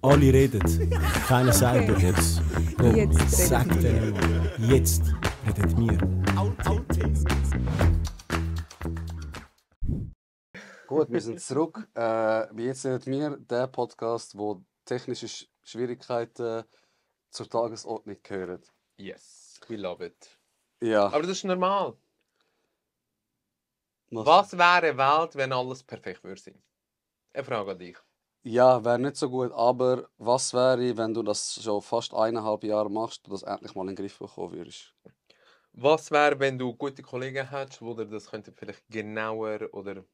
Alle reden, keiner sagt Okay. jetzt. Jetzt Sag redet denen mal, jetzt redet wir. Gut, wir sind zurück. Wie jetzt redet wir, der Podcast, wo technische Schwierigkeiten zur Tagesordnung gehören. Yes, we love it. Ja. Aber das ist normal. Was wäre eine Welt, wenn alles perfekt würde sein? Eine Frage an dich. Ja, wäre nicht so gut, aber was wäre, wenn du das schon fast 1,5 Jahre machst, du das endlich mal in den Griff bekommen würdest? Was wäre, wenn du gute Kollegen hättest, die dir das könnten vielleicht genauer oder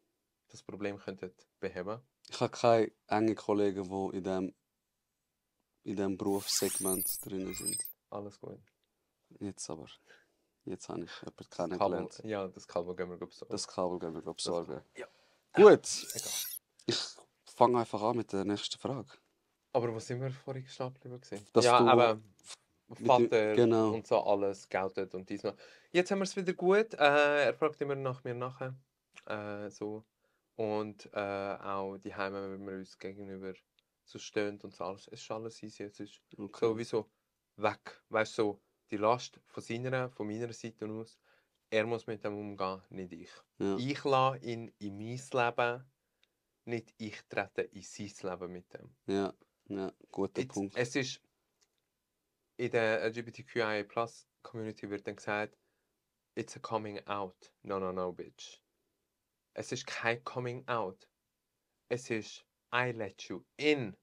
das Problem könnten beheben? Ich habe keine engen Kollegen, die in dem Berufssegment drin sind. Alles gut. Jetzt aber. Jetzt habe ich jemanden Das Kabel, kennengelernt. ja, das Kabel gehen wir besorgen. Das Kabel gehen wir glaub ich, besorgen. Ja. Gut, Egal. ich fange einfach an mit der nächsten Frage. Aber wo sind wir vorhin gestanden gewesen? Dass Ja, du aber mit dem- Vater genau. und so alles geltet und diesmal. Jetzt haben wir es wieder gut. Er fragt immer nach mir nachher. So. Und auch die Heime, wenn wir uns gegenüber so stehen und so alles. Es ist alles easy. Es ist Okay. sowieso weg. Weißt du, so, die Last von meiner Seite aus. Er muss mit dem umgehen, nicht ich. Ja. Ich lasse ihn in mein Leben, nicht ich trete in sein Leben mit dem. Ja, guter Jetzt, Punkt. es ist in der LGBTQIA Community wird dann gesagt, it's a coming out. No, bitch. Es ist kein coming out. Es ist I let you in.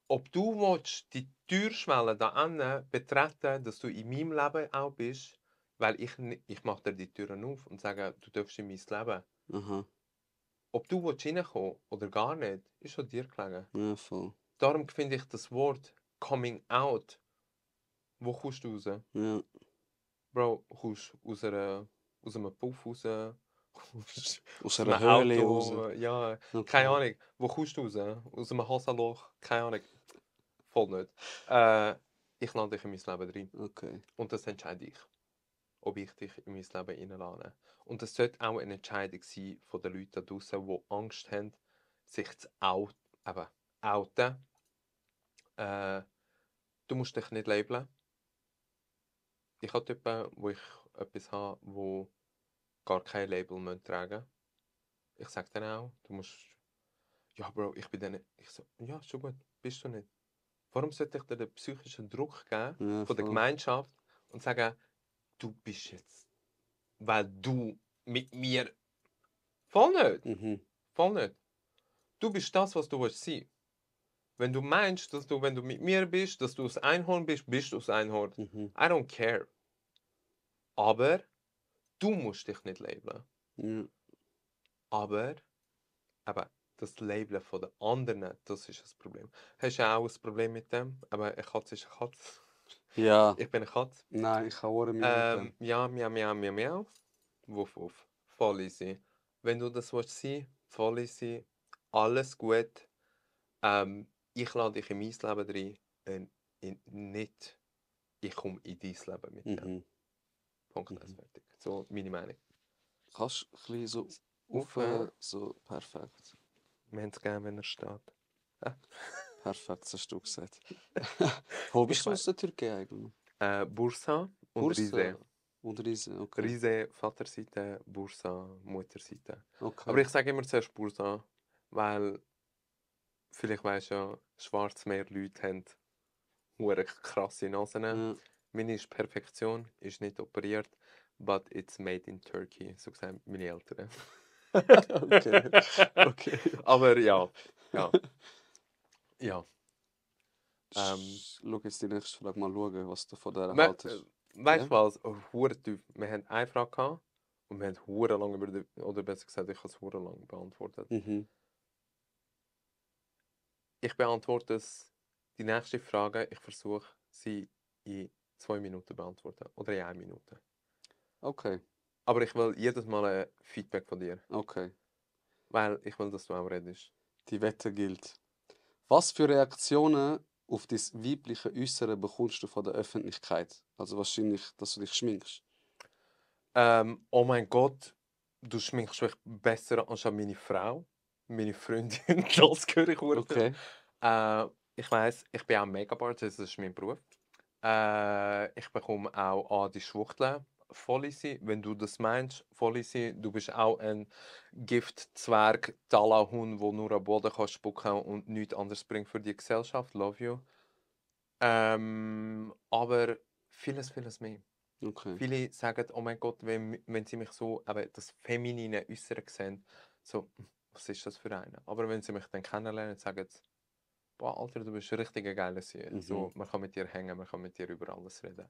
Ob du willst, die Türschwelle da an betreten, dass du in meinem Leben auch bist, weil ich mache dir die Türen auf und sage, du darfst in mein Leben. Aha, Ob du willst reinkommen oder gar nicht, ist an dir gelegen. ja, voll. Darum finde ich das Wort coming out. Wo kommst du raus? Ja, Bro, kommst aus einem Puff raus, kommst aus einem einer Höhle Auto, raus. ja, Okay. keine Ahnung. Wo kommst du raus? Aus einem Hosenloch? Keine Ahnung. Voll nicht. Ich lade dich in mein Leben rein. Okay. Und das entscheide ich. Ob ich dich in mein Leben reinlade. Und das sollte auch eine Entscheidung sein von den Leuten da draussen, die Angst haben, sich zu outen. Du musst dich nicht labeln. Ich habe Typen, wo ich etwas habe, wo gar kein Label tragen müssen. Ich sage dann auch, du musst, ja Bro, ich bin dann nicht. Ich so, ja, schon gut, bist du nicht. Warum sollte ich dir den psychischen Druck geben Ja, von der voll. Gemeinschaft und sagen, du bist jetzt, weil du mit mir, voll nicht, Mhm. voll nicht. Du bist das, was du willst sein. Wenn du meinst, dass du, wenn du mit mir bist, dass du das Einhorn bist, bist du das Einhorn. Mhm. I don't care. Aber du musst dich nicht labeln. Ja. Aber das Labeln von den anderen, das ist das Problem. Hast du auch ein Problem mit dem? Aber eine Katze ist eine Katze. Ja. Ich bin eine Katze. Nein, ich habe Ohren mit dem. Ja, miau. Wuff. Voll easy. Wenn du das willst sein, voll easy. Alles gut. Ich lade dich in mein Leben rein. Nicht, ich komme in dein Leben mit dem. Mhm. Punkt, Mhm. fertig. So meine Meinung. Kannst du ein bisschen so Aufhören. so perfekt. Wir haben es gerne, wenn er steht. Perfekt, das hast du gesagt. Wo bist Ich du aus der Türkei eigentlich? Bursa und Bursa Rize. und Riese, okay. Rize, Vaterseite, Bursa, Mutterseite. Okay. Aber ich sage immer zuerst Bursa, weil vielleicht weisst du ja, Schwarzmeer-Leute haben hure krasse Nasen. Ja. Meine ist Perfektion, ist nicht operiert, but it's made in Turkey, so gesagt meine Eltern. Okay. Aber ja. Schau jetzt die nächste Frage mal schauen, was du von der Weißt haltest. du Ja? was? Hure tief. Wir haben eine Frage gehabt und wir haben hure lang oder besser gesagt, ich habe es hure lang beantwortet. Mhm. Ich beantworte die nächste Frage. Ich versuche sie in 2 Minuten beantworten oder in 1 Minute. Okay. Aber ich will jedes Mal ein Feedback von dir, Okay. weil ich will, dass du auch redest. Die Wette gilt. Was für Reaktionen auf dein weibliche Äußere bekommst du von der Öffentlichkeit? Also wahrscheinlich, dass du dich schminkst. Oh mein Gott, du schminkst dich besser als meine Frau, meine Freundin. Das höre ich hure viel. Okay. Ich weiss, ich bin auch Make-up-Artist, das ist mein Beruf. Ich bekomme auch an die Schwuchteln voll sein, wenn du das meinst, voll sein. Du bist auch ein Giftzwerg, Talahund, der nur am Boden kann spucken und nichts anderes bringt für die Gesellschaft. Love you. Aber vieles mehr. Okay. Viele sagen, oh mein Gott, wenn sie mich so, eben das feminine Äußere sehen, so, was ist das für eine? Aber wenn sie mich dann kennenlernen, sagen sie, boah, Alter, du bist richtig ein geiler Sieg. So, man kann mit dir hängen, man kann mit dir über alles reden.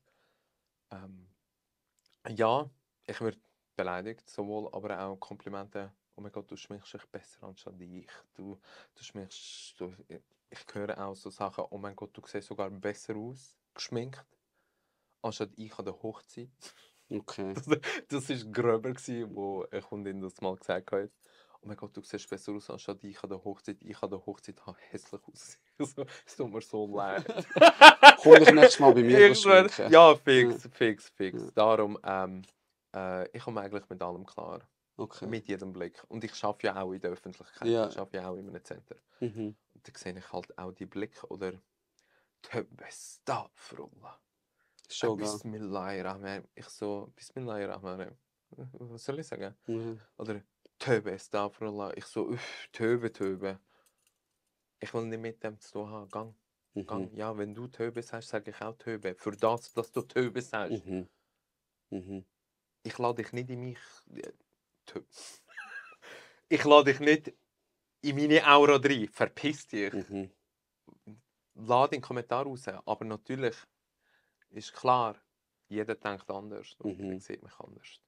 Ja, ich werde beleidigt, sowohl, aber auch Komplimente. Oh mein Gott, du schminkst dich besser anstatt ich. Du schminkst, ich höre auch so Sachen, oh mein Gott, du siehst sogar besser aus, geschminkt, anstatt ich an der Hochzeit. Okay. Das war gröber, wo eine Kundin das mal gesagt hat. Oh mein Gott, du siehst besser aus anstatt ich an der Hochzeit. Ich an der Hochzeit habe hässlich ausgesehen. Es tut mir so leid. Komm dich nächstes Mal bei mir Ich schwör, schminken. ja, fix. Ja. Darum, ich komme eigentlich mit allem klar. Okay. Mit jedem Blick. Und ich arbeite ja auch in der Öffentlichkeit. Ja. Ich arbeite ja auch in einem Center. Mhm. Und da sehe ich halt auch die Blicke oder Töbe Stafrullah. Schon, gell? Bismillahirrahmanirrahim. Ich so, Bismillahirrahmanirrahim. Was soll ich sagen? Mhm. Oder Töbe Stafrullah. Ich so, Töbe. Ich will nicht mit dem zu tun haben. Gang. Mhm. Ja, wenn du Töbe sagst, sage ich auch Töbe. Für das, dass du Töbe sagst. Mhm. Mhm. Ich lade dich nicht in mich. Ich lade dich nicht in meine Aura rein. Verpiss dich. Mhm. Lade den Kommentar raus. Aber natürlich ist klar, jeder denkt anders. Und jeder sieht mich anders.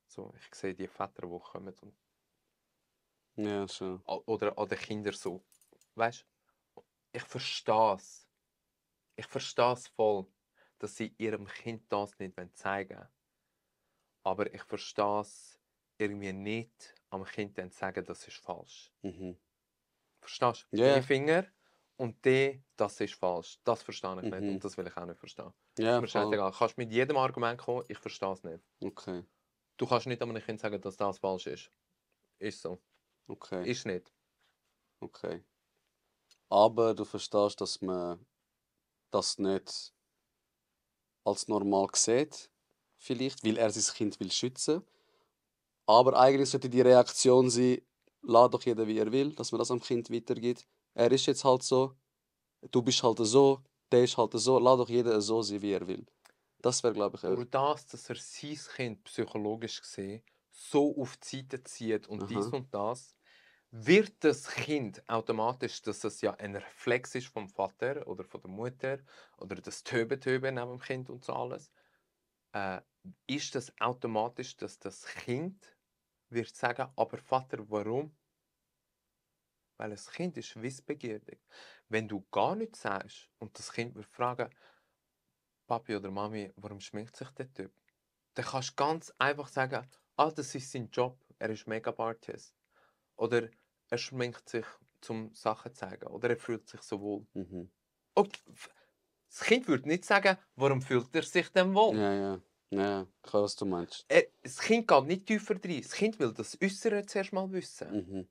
So, ich sehe die Väter, die kommen. Und, Ja, schon. oder an den Kindern so. Weißt du, ich verstehe es. Ich verstehe es voll, dass sie ihrem Kind das nicht zeigen wollen. Aber ich verstehe es irgendwie nicht, am Kind dann zu sagen, das ist falsch. Mhm. Verstehst du? Ja. Deine Finger und die, das ist falsch. Das verstehe ich nicht Mhm. und das will ich auch nicht verstehen. Ja, Ist mir voll. scheißegal. Du kannst mit jedem Argument kommen, ich verstehe es nicht. Okay. Du kannst nicht einem Kind sagen, dass das falsch ist. Ist so. Okay. Ist nicht. Okay. Aber du verstehst, dass man das nicht als normal sieht, vielleicht, weil er sein Kind will schützen. Aber eigentlich sollte die Reaktion sein, lass doch jeder, wie er will, dass man das am Kind weitergibt. Er ist jetzt halt so, du bist halt so, der ist halt so, lass doch jeder so sein, wie er will. Das wäre, glaube ich, Durch das, dass er sein Kind psychologisch gesehen so auf die Seite zieht und dies Aha. und das, wird das Kind automatisch, dass es ja ein Reflex ist vom Vater oder von der Mutter oder das Töben neben dem Kind und so alles, ist das automatisch, dass das Kind wird sagen, aber Vater, warum? Weil das Kind ist wissbegierig. Wenn du gar nichts sagst und das Kind wird fragen, Papi oder Mami, warum schminkt sich der Typ? Dann kannst du ganz einfach sagen, das ist sein Job, er ist Make-up-Artist. Oder er schminkt sich, um Sachen zu zeigen. Oder er fühlt sich so wohl. Mhm. Und das Kind würde nicht sagen, warum fühlt er sich denn wohl? Ja. Ja, ich weiß, was du meinst. Das Kind geht nicht tiefer rein. Das Kind will das Äußere zuerst mal wissen. Mhm.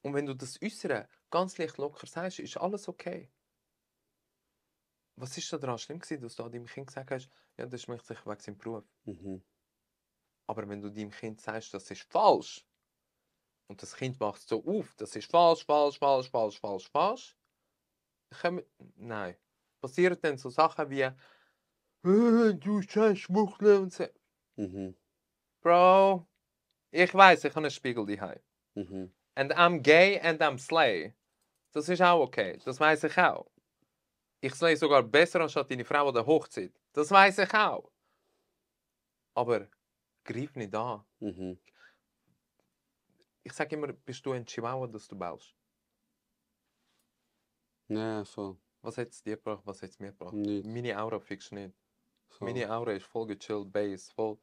Und wenn du das Äußere ganz leicht locker sagst, ist alles okay. Was ist da daran schlimm gewesen, dass du deinem Kind gesagt hast, ja, das schmeckt sich wegen seinem Beruf. Mhm. Aber wenn du deinem Kind sagst, das ist falsch, und das Kind macht so auf, das ist falsch, nein. Passieren dann so Sachen wie, du scheiß Schmuchle und so. Mhm. Bro, ich weiß, ich habe einen Spiegel daheim. Mhm. And I'm gay and I'm slay. Das ist auch okay, das weiß ich auch. Ich slay sogar besser anstatt deine Frau an der Hochzeit. Das weiß ich auch. Aber greif nicht an. Mhm. Ich sage immer, bist du ein Chihuahua, dass du baust? Ja, voll. Was hat es dir gebracht, was hat es mir gebracht? Nicht. Meine Aura fix nicht. Voll. Meine Aura ist voll gechillt, Bass, voll.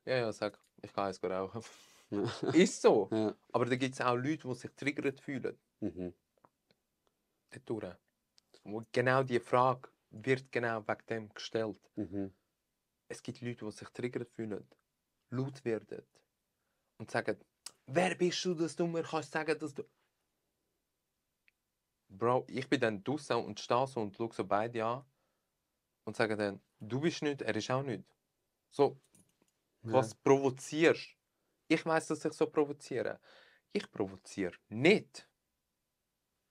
Ja, sag, ich kann eins rauchen. Ja. Ist so. Ja. Aber da gibt es auch Leute, die sich triggert fühlen. Mhm. Dort. Wo genau die Frage wird genau wegen dem gestellt. Mhm. Es gibt Leute, die sich triggert fühlen, laut werden und sagen, wer bist du, dass du mir kannst sagen, dass du... Bro, ich bin dann draußen und stehe so und schaue so beide an und sage dann, du bist nicht, er ist auch nicht. So, Ja. was provozierst? Ich weiß, dass ich so provoziere. Ich provoziere nicht.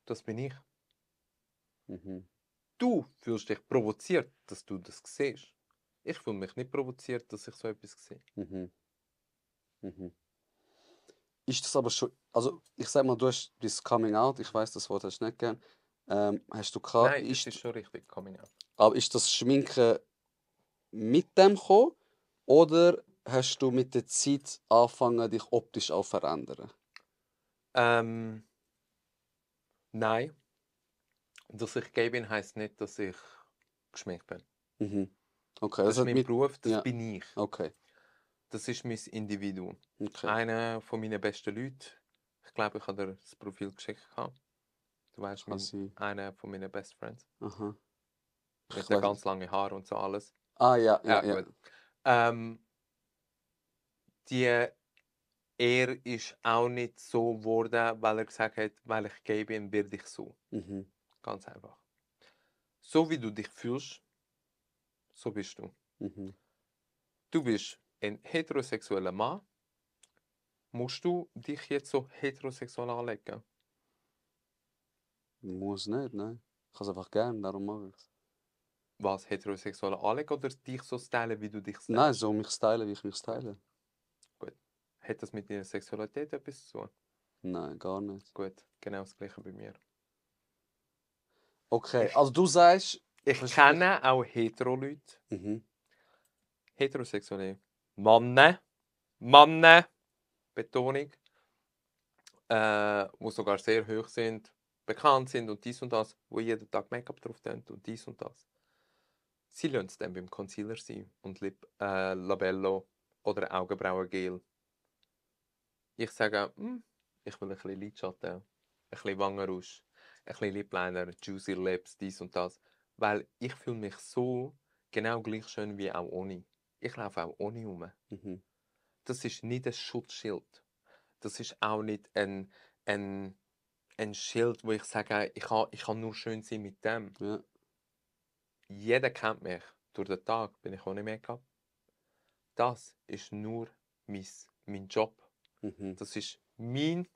Das bin ich. Mhm. Du fühlst dich provoziert, dass du das siehst. Ich fühle mich nicht provoziert, dass ich so etwas sehe. Mhm. Mhm. Ist das aber schon, also ich sag mal, du hast das Coming Out, ich weiß, das Wort hast du nicht gern. Hast du gehabt, Nein, es ist schon richtig, coming out. aber ist das Schminken mit dem gekommen oder hast du mit der Zeit angefangen, dich optisch auch zu verändern? Nein, dass ich gay bin, heisst nicht, dass ich geschminkt bin. Mhm. Okay, Das ist hat mein mit. Beruf, das Ja, bin ich. okay. Das ist mein Individuum. Okay. Einer von meinen besten Leuten, ich glaube, ich habe dir das Profil geschickt. Du weißt, Kann sein. einer von meinen Best Friends. Aha. Mit Ich den weiß. ganz langen Haaren und so alles. Ah, ja, Ja, ja, ja. gut. Die er ist auch nicht so geworden, weil er gesagt hat, weil ich gay bin, werde ich so. Mhm. Ganz einfach. So wie du dich fühlst, so bist du. Mhm. Du bist ein heterosexueller Mann. Musst du dich jetzt so heterosexuell anlegen? Muss nicht, nein. Ich kann es einfach gern, darum mache ich es. Was, heterosexuell anlegen oder dich so stylen, wie du dich Nein, stylst? so mich stylen, wie ich mich style. Gut. Hat das mit deiner Sexualität etwas zu tun? Nein, gar nicht. Gut, genau das gleiche bei mir. Okay, also du sagst. Ich kenne auch hetero-Leute, Mhm. heterosexuelle Männer, Betonung, die sogar sehr hoch sind, bekannt sind und dies und das, wo jeden Tag Make-up drauf tun und dies und das. Sie lassen es dann beim Concealer sein und Labello oder Augenbrauengel. Ich sage, ich will ein bisschen Lidschatten, ein bisschen Wangenrouge, ein bisschen Lip Liner, Juicy Lips, dies und das. Weil ich fühle mich so genau gleich schön wie auch ohne. Ich laufe auch ohne rum. Mhm. Das ist nicht ein Schutzschild. Das ist auch nicht ein Schild, wo ich sage, ich kann nur schön sein mit dem. Ja. Jeder kennt mich. Durch den Tag bin ich ohne Make-up. Das ist nur mein Job. Mhm. Das ist mein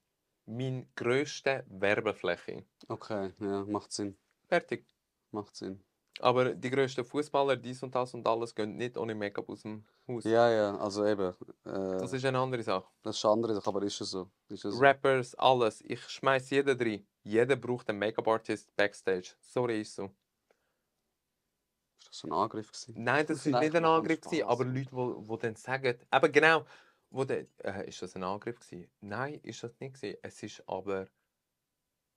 grösste Werbefläche. Okay, ja, macht Sinn. Fertig. Macht Sinn. Aber die grössten Fußballer, dies und das und alles, gehen nicht ohne Make-up aus dem Haus. Ja, ja, also eben. Das ist eine andere Sache. Das ist eine andere Sache, aber ist es so. Ist es so. Rappers, alles. Ich schmeiß jeden rein. Jeder braucht einen Make-up-Artist backstage. Sorry, ist so. Ist das so ein Angriff gewesen? Nein, das war Nein, nicht ich ein mache Angriff, gewesen, Spaß. aber Leute, die dann sagen, aber genau, ist das ein Angriff gewesen? Nein, ist das nicht gewesen. Es ist aber,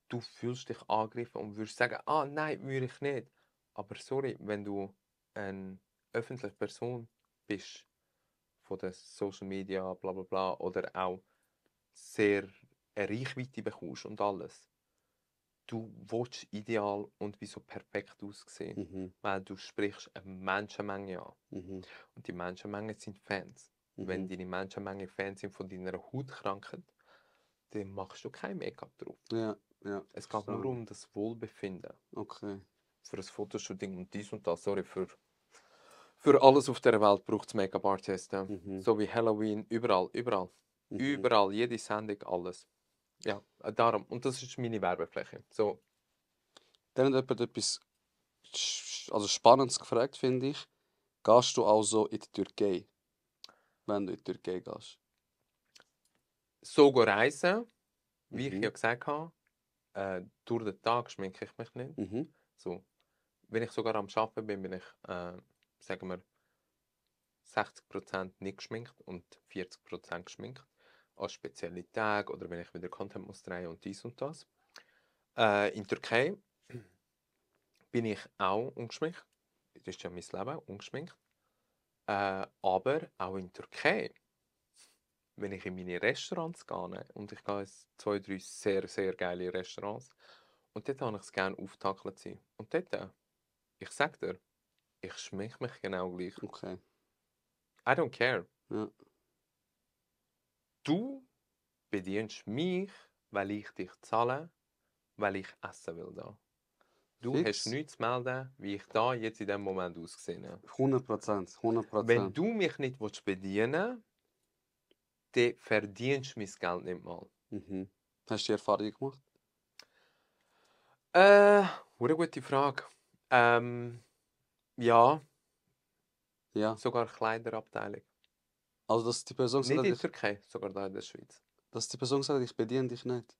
du fühlst dich angegriffen und würdest sagen, ah nein, würde ich nicht. Aber sorry, wenn du eine öffentliche Person bist, von den Social Media, bla bla bla, oder auch sehr eine Reichweite bekommst und alles, du willst ideal und wie so perfekt aussehen, Mhm. weil du sprichst eine Menschenmenge an. Mhm. Und die Menschenmenge sind Fans. Wenn Mhm. deine Menschenmenge Fans sind von deiner Hautkrankheit, dann machst du kein Make-up drauf. Ja, ja. Es geht nur um das Wohlbefinden. Okay. Für ein Fotoshooting und dies und das. Sorry, für alles auf der Welt braucht es Make-up-Artisten. Mhm. So wie Halloween, überall, überall. Mhm. Überall, jede Sendung, alles. Ja, darum. Und das ist meine Werbefläche. So, Dann hat jemand etwas also Spannendes gefragt, finde ich. Gehst du also in die Türkei, wenn du in die Türkei gehst? so go reisen, wie ich Mhm. ja gesagt habe, durch den Tag schminke ich mich nicht. Mhm. So, wenn ich sogar am Arbeiten bin, bin ich, sagen wir, 60% nicht geschminkt und 40% geschminkt. An spezielle Tage oder wenn ich wieder Content muss drehen und dies und das. In Türkei bin ich auch ungeschminkt. Das ist ja mein Leben, ungeschminkt. Aber auch in Türkei, wenn ich in meine Restaurants gehe, und ich gehe in 2, 3 sehr, sehr geile Restaurants, und dort habe ich es gerne aufgetackelt sein. Und dort, ich sag dir, ich schminke mich genau gleich. Okay. I don't care. Ja. Du bedienst mich, weil ich dich zahle, weil ich essen will da. Du Fix. hast nichts zu melden, wie ich da jetzt in diesem Moment ausgesehen habe. 100%. 100%. Wenn du mich nicht bedienen willst, dann verdienst du mein Geld nicht mal. Mhm. Hast du die Erfahrung gemacht? Eine gute Frage. Ja, Ja. sogar Kleiderabteilung. Also, dass die Person Nicht in gesagt der hat, Türkei, sogar da in der Schweiz. dass die Person gesagt hat, ich bediene dich nicht.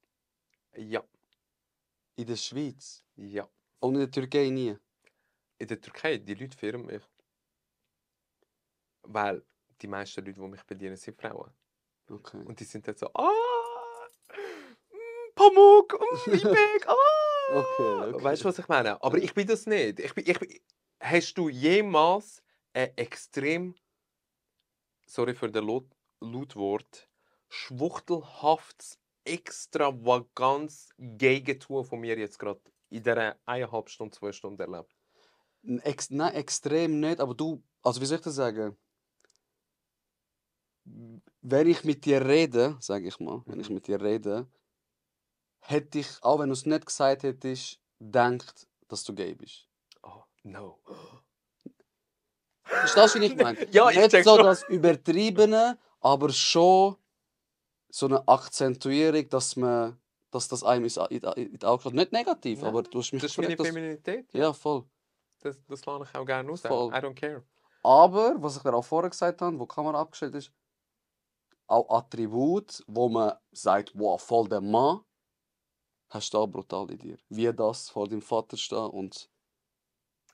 Ja, In der Schweiz. ja. Und in der Türkei nie. In der Türkei, die Leute feiern mich. Weil die meisten Leute, die mich bedienen, sind Frauen. Okay. Und die sind dann so, Pamuk, Ipek, Okay. Weißt du, was ich meine? Aber Ja. ich bin das nicht. Hast du jemals ein extrem, sorry für das Lautwort, schwuchtelhaftes, extravagantes Gegentour von mir jetzt gerade in dieser 1,5 Stunde, 2 Stunden erlebt? Nein, extrem nicht, aber du, also wie soll ich das sagen? Wenn ich mit dir rede, sage ich mal, wenn ich Mhm. mit dir rede, hätte ich, auch wenn du es nicht gesagt hättest, gedacht, dass du gay bist. Oh, no. Verstehst du, wie ich meine? Ja, ich Nicht check so schon. das Übertriebene, aber schon so eine Akzentuierung, dass das einem in die Augen kommt. Nicht negativ, aber Nein, du hast mich das ist meine gefragt, dass... Feminität. Ja, voll. Das lade ich auch gerne raus. Voll. I don't care. Aber, was ich dir auch vorher gesagt habe, wo die Kamera abgestellt ist, auch Attribut, wo man sagt, wow, voll der Mann, hast du auch brutal in dir. Wie das vor deinem Vater stehen und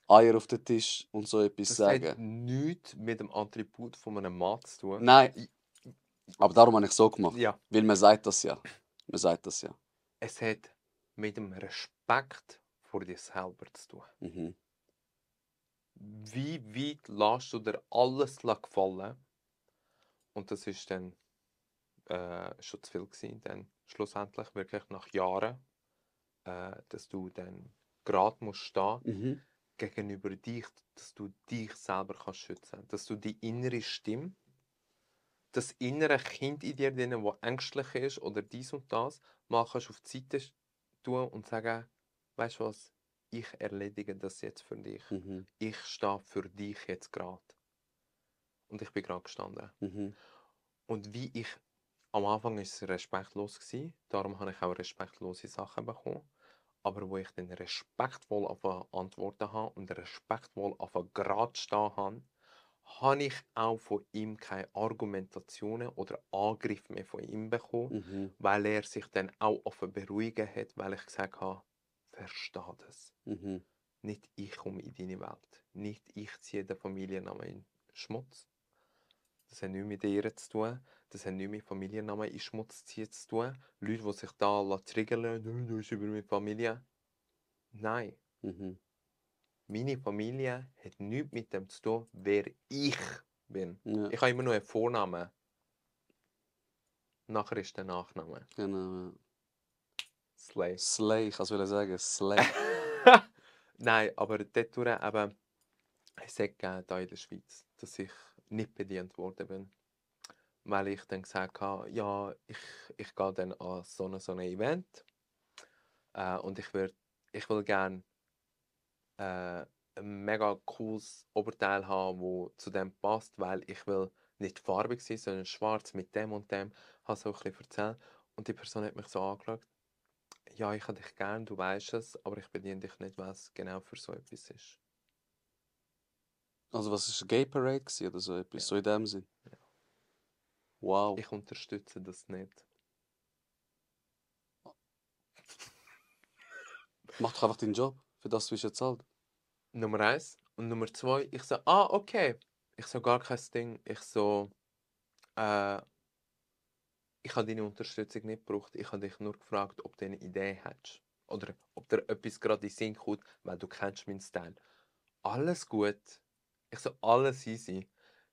Eier auf den Tisch und so etwas Das hat sagen. nichts mit dem Attribut von einem Mann zu tun. Nein, aber darum habe ich so gemacht. Ja, Weil man sagt das ja. Man sagt das ja. es hat mit dem Respekt vor dir selber zu tun. Mhm. Wie weit lässt du dir alles gefallen? Und das ist dann schon zu viel gewesen. Dann schlussendlich wirklich nach Jahren, dass du dann gerade musst stehen Mhm. gegenüber dich, dass du dich selber kannst schützen, dass du die innere Stimme, das innere Kind in dir, drin, wo ängstlich ist oder dies und das, mal kannst auf die Seite tun und sagen, weißt du was, ich erledige das jetzt für dich. Mhm. Ich stehe für dich jetzt gerade. Und ich bin gerade gestanden. Mhm. Und wie ich, am Anfang war es respektlos gewesen, darum habe ich auch respektlose Sachen bekommen. Aber wo ich dann respektvoll auf Antworten habe und respektvoll auf gerade stehen habe ich auch von ihm keine Argumentationen oder Angriffe mehr von ihm bekommen, Mhm. weil er sich dann auch beruhigen hat, weil ich gesagt habe, verstehe das. Mhm. Nicht ich komme in deine Welt. Nicht ich ziehe den Familiennamen in den Schmutz. Das hat nichts mit dir zu tun. Das hat nichts mit Familiennamen in den Schmutz ziehen zu tun. Leute, die sich da triggern lassen, du bist über meine Familie. Nein. Mhm. Meine Familie hat nichts mit dem zu tun, wer ich bin. Ja, Ich habe immer nur einen Vornamen. Nachher ist der Nachname. genau. Ja. Slay. Slay, ich wollte sagen, Slay. Nein, aber dort eben, es hat gegeben, hier in der Schweiz, dass ich nicht bedient worden bin. Weil ich dann gesagt habe, ja, ich gehe dann an so ein Event und ich will gerne ein mega cooles Oberteil haben, das zu dem passt, weil ich will nicht farbig sein, sondern schwarz mit dem und dem. Ich habe so ein bisschen erzählt und die Person hat mich so angeschaut, ja, ich habe dich gern, du weißt es, aber ich bediene dich nicht, weil es genau für so etwas ist. Also was ist eine Gay Parade gewesen oder so etwas? Ja. So in dem Sinn? Ja. Wow. Ich unterstütze das nicht. Mach doch einfach deinen Job, für das du bist jetzt zahlt. Nummer 1. Und Nummer 2, ich so, okay. Ich so, gar kein Ding. Ich so, ich habe deine Unterstützung nicht gebraucht. Ich habe dich nur gefragt, ob du eine Idee hast. Oder ob dir etwas gerade in den Sinn kommt, weil du kennst meinen Style. Alles gut. Ich so, alles easy.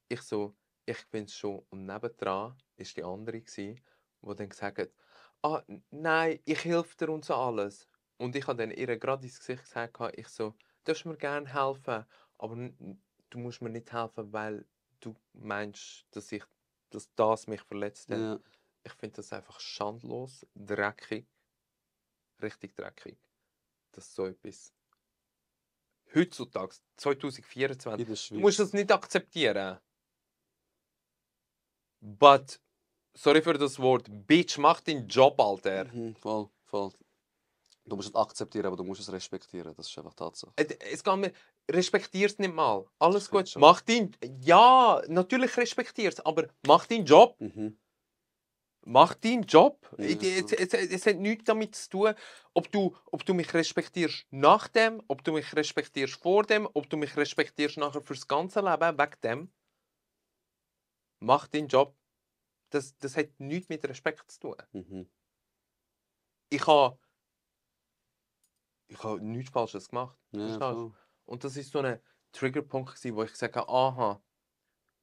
Ich so, ich bin's schon. Und nebendran war die andere, die dann gesagt hat, nein, ich helfe dir und so alles. Und ich habe dann ihr gerade ins Gesicht gesagt, ich so, du darfst mir gerne helfen, aber du musst mir nicht helfen, weil du meinst, dass das mich verletzt hat. Ja. Ich finde das einfach schandlos, dreckig. richtig dreckig, dass so etwas heutzutage, 2024, In der du musst Schweiz. das nicht akzeptieren. But, sorry für das Wort, Bitch, mach deinen Job, Alter. Voll, voll. Du musst es akzeptieren, aber du musst es respektieren. Das ist einfach Tatsache. Es geht mir, respektier's nicht mal. Alles Ich find gut. schon. Mach deinen, ja, natürlich respektier's, aber mach deinen Job. Mach deinen Job. Ja, Es hat nichts damit zu tun, ob du mich respektierst nach dem, ob du mich respektierst vor dem, ob du mich respektierst nachher fürs ganze Leben, wegen dem. Mach deinen Job. Das hat nichts mit Respekt zu tun. Ich habe nichts Falsches gemacht. Ja, Verstehst du? voll. Und das ist so ein Triggerpunkt, wo ich gesagt habe, aha,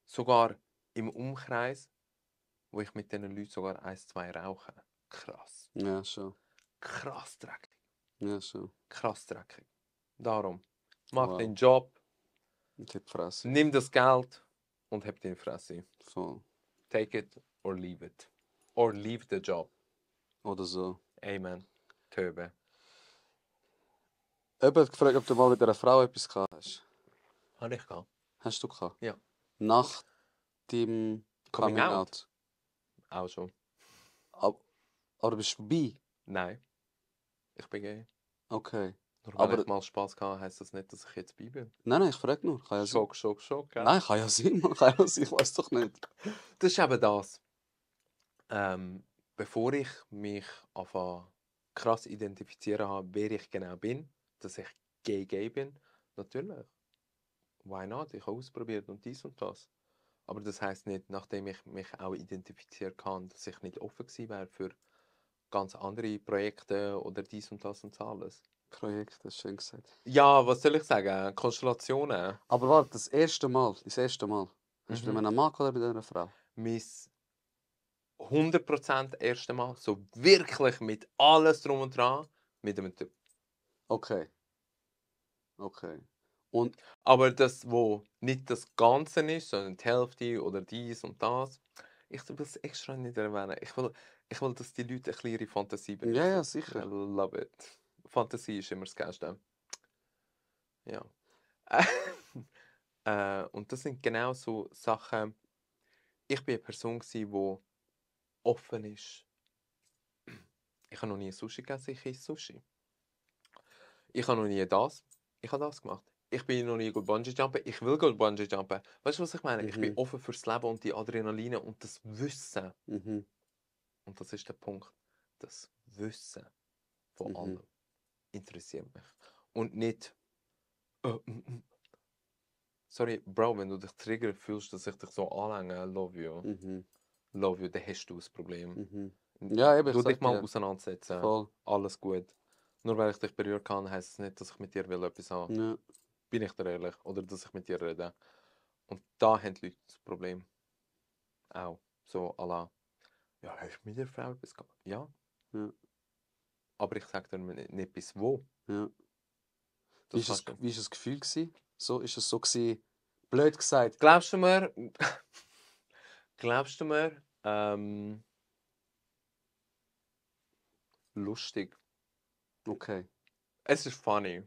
sogar im Umkreis, wo ich mit diesen Leuten sogar 1, 2 rauche. Krass. Ja, schon. Krass dreckig. Ja, schon. Krass dreckig. Darum, mach Wow. den Job, Und die Fresse. nimm das Geld und hab die Fresse. Voll. Take it or leave it. Or leave the job. Oder so. Amen. Töbe. Jemand hat gefragt, ob du mal mit einer Frau etwas gehabt hast. Habe ich gehabt. Hast du gehabt? Ja. Nach dem Coming Coming out? Out. Auch schon. Aber du bist bi? Nein. Ich bin gay. Okay. Nur weil Aber- ich mal Spaß hatte, heisst das nicht, dass ich jetzt bi bin. Nein, ich frage nur. Kann ja sein. Schock, gell? Nein, kann ja sein. Man. Kann ja sein. Ich weiß doch nicht. Das ist eben das. Bevor ich mich anfange krass identifizieren habe, wer ich genau bin, dass ich gay bin, natürlich. Why not? Ich habe ausprobiert und dies und das. Aber das heisst nicht, nachdem ich mich auch identifiziert kann, dass ich nicht offen gewesen wäre für ganz andere Projekte oder dies und das alles. Projekt, das ist schön gesagt. Ja, was soll ich sagen? Konstellationen. Aber warte, das erste Mal. Hast du Mhm. mit einem Mann oder mit einer Frau? Mein 100% erste Mal, so wirklich mit alles drum und dran, mit einem Typ. Okay. Okay. Und Aber das, wo nicht das Ganze ist, sondern die Hälfte oder dies und das, ich will es extra nicht erwähnen. Ich will, dass die Leute ein bisschen ihre Fantasie benutzen. ja, sicher. I love it. Fantasie ist immer das Geilste. Ja. Und das sind genau so Sachen. Ich bin eine Person, die offen ist. Ich habe noch nie Sushi gegessen, ich esse Sushi. Ich habe noch nie das. Ich habe das gemacht. Ich bin noch nie gut Bungee-Jumpen. Ich will gut Bungee-Jumpen. Weißt du, was ich meine? Ich bin offen fürs Leben und die Adrenaline und das Wissen. Mhm. Und das ist der Punkt. Das Wissen von allem interessiert mich. Und nicht... Sorry, Bro, wenn du dich triggert fühlst, dass ich dich so anlänge, love you. Love you, dann hast du das Problem. Ja, eben, ich Du dich sag mal dir. auseinandersetzen. Voll. Alles gut. Nur weil ich dich berühren kann, heisst es nicht, dass ich mit dir will etwas haben. Ja. Bin ich dir ehrlich? Oder dass ich mit dir rede. Und da haben die Leute das Problem. Auch. So à la, ja, hast du mit der Frau etwas gehabt? Ja. Ja. Aber ich sage dir nicht bis wo. Ja. Das Wie war kannst du. das Gefühl? So, ist es so gewesen, blöd gesagt? Glaubst du mir, lustig. Okay. Es ist funny.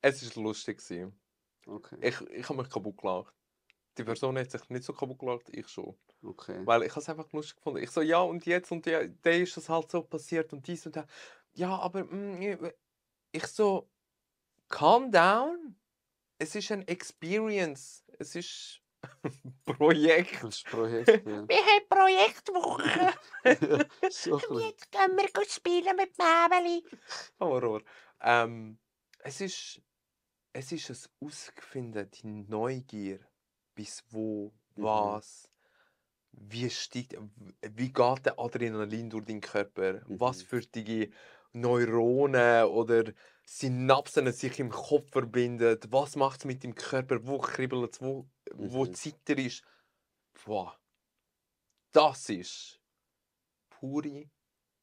Es ist lustig gewesen. Okay. Ich habe mich kaputt gelacht. Die Person hat sich nicht so kaputt gelacht, ich schon. Okay. Weil ich habe es einfach lustig gefunden. Ich so, ja, und jetzt und ja, der ist das halt so passiert und dies und das. Ja, aber ich so, calm down. Es ist ein Experience. Es ist Projekt. Das ist ein Projekt, ja. Wir haben Projektwoche. So ein bisschen. Jetzt gehen wir gut spielen mit Mäbeli. Horror. Es ist ein Herausfinden, die Neugier. Bis wo, was, wie steigt, wie geht der Adrenalin durch deinen Körper? Was für die Neuronen oder Synapsen sich im Kopf verbinden? Was macht es mit dem Körper? Wo kribbelt es? Wo zittert es? Boah. Das ist pure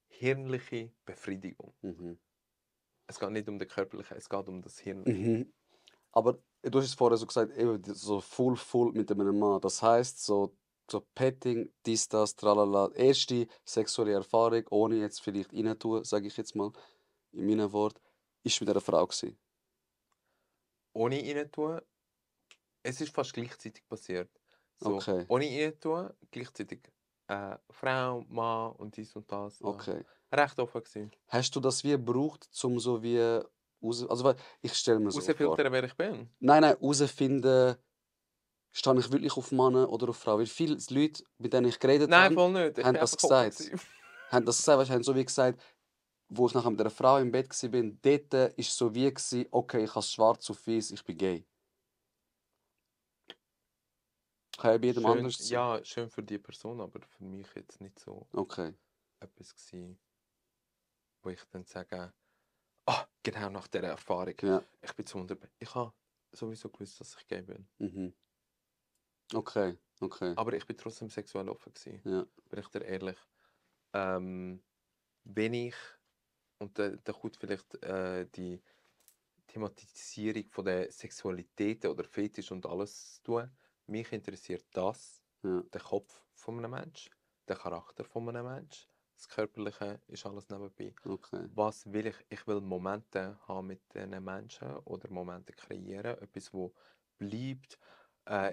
hirnliche Befriedigung. Es geht nicht um den körperlichen, es geht um das Hirn. Aber du hast es vorher so gesagt, eben so full mit einem Mann. Das heisst, so Petting, dies, das, tralala. Erste sexuelle Erfahrung, ohne jetzt vielleicht reintun, sage ich jetzt mal. in meinen Worten, ist mit einer Frau gewesen. Ohne reintun, es ist fast gleichzeitig passiert. So, Okay. ohne reintun, gleichzeitig Frau, Mann und dies und das. Okay. Recht offen gewesen. Hast du das wie gebraucht, um so wie also weil ich stelle mir so vor. Rausfiltern, wer ich bin. Nein, herausfinden, stehe ich wirklich auf Mann oder auf Frau? Weil viele Leute, mit denen ich geredet Nein, habe, voll nicht. Ich haben bin das einfach offen gesagt. gewesen. haben das gesagt, weißt, haben so wie gesagt, wo ich nachher mit einer Frau im Bett war, dort war so wie, okay, ich habe es schwarz auf weiß, ich bin gay. Kann ja bei jedem Schön, anders sein. ja, schön für die Person, aber für mich jetzt nicht so Okay. etwas gewesen, wo ich dann sage, ah, genau nach dieser Erfahrung, Ja. ich bin zu 100%. Ich habe sowieso gewusst, dass ich gay bin. Mhm. Okay. Aber ich bin trotzdem sexuell offen gewesen. Ja. Bin ich dir ehrlich. Wenn ich, und da kommt vielleicht die Thematisierung von der Sexualität oder Fetisch und alles zu tun, mich interessiert das, Ja. der Kopf von einem Menschen, der Charakter von einem Menschen. Das Körperliche ist alles nebenbei. Okay. Was will ich? Ich will Momente haben mit diesen Menschen oder Momente kreieren, etwas, wo bleibt.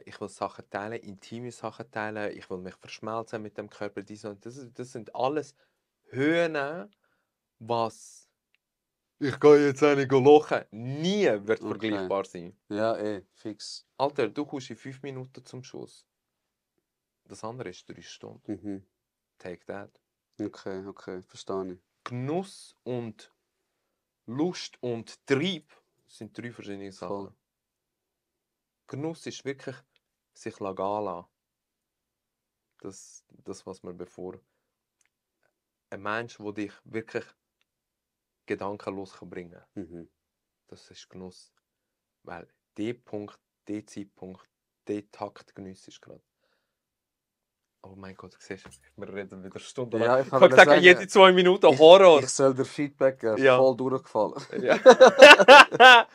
Ich will Sachen teilen, intime Sachen teilen. Ich will mich verschmelzen mit dem Körper. Das sind alles Höhen, was ich gehe jetzt eine lochen. Nie wird Okay. vergleichbar sein. Ja, fix. Alter, du kommst in 5 Minuten zum Schuss. Das andere ist 3 Stunden. Mhm. Take that. Okay, verstehe ich. Genuss und Lust und Trieb sind 3 verschiedene Sachen. Voll. Genuss ist wirklich sich gehen lassen. Das, was man bevor ein Mensch, der dich wirklich gedankenlos bringen kann. Mhm. Das ist Genuss. Weil der Punkt, der Zeitpunkt, der Takt genießt ist gerade. Oh mein Gott, du siehst, wir reden wieder Stunden Ja, lang. ich Ich wollte kann sagen, sagen, jede 2 Minuten Horror. Ich soll dir Feedback geben, Ja. voll durchgefallen. Ja.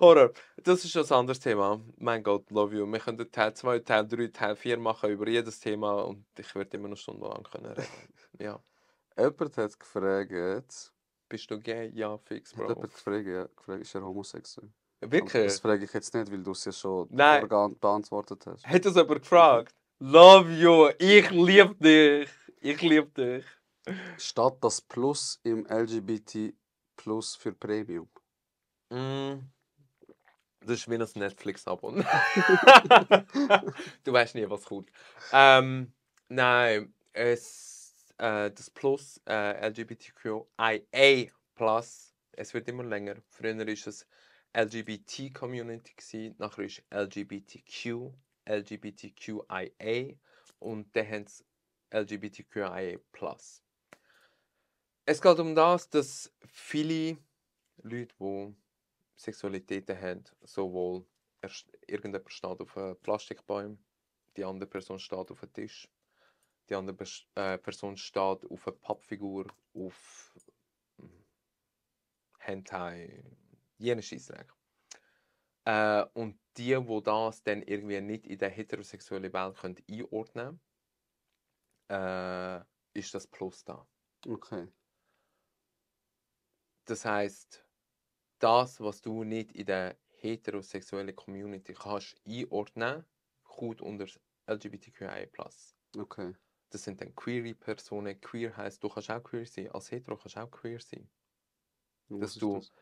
Horror. Das ist ein anderes Thema. Mein Gott, love you. Wir können Teil 2, Teil 3, Teil 4 machen über jedes Thema und ich werde immer noch stundenlang können reden. Ja. Jemand hat gefragt, Bist du gay? Ja, fix, Bro. ist er homosexuell? Aber Wirklich? das frage ich jetzt nicht, weil du es ja schon Nein. beantwortet hast. Hat das jemand gefragt? Love you. Ich liebe dich. Ich liebe dich. Statt das Plus im LGBT Plus für Premium. Das ist wie ein Netflix-Abo. Du weißt nie, was kommt. Nein, das Plus, LGBTQIA+, es wird immer länger. Früher war es LGBT-Community, nachher ist LGBTQ, LGBTQIA und dann haben sie LGBTQIA+. Es geht um das, dass viele Leute, die Sexualitäten haben, sowohl irgendjemand steht auf einem Plastikbäum, die andere Person steht auf einem Tisch, die andere Person steht auf einer Pappfigur, auf Hentai, jene Scheissdreck. Und die das dann irgendwie nicht in der heterosexuellen Welt einordnen können, ist das Plus da. Okay. Das heisst, das, was du nicht in der heterosexuellen Community kannst einordnen, kommt unter LGBTQIA+. Okay. Das sind dann queere Personen. Queer heisst, du kannst auch queer sein. Als hetero kannst du auch queer sein. Was ist das?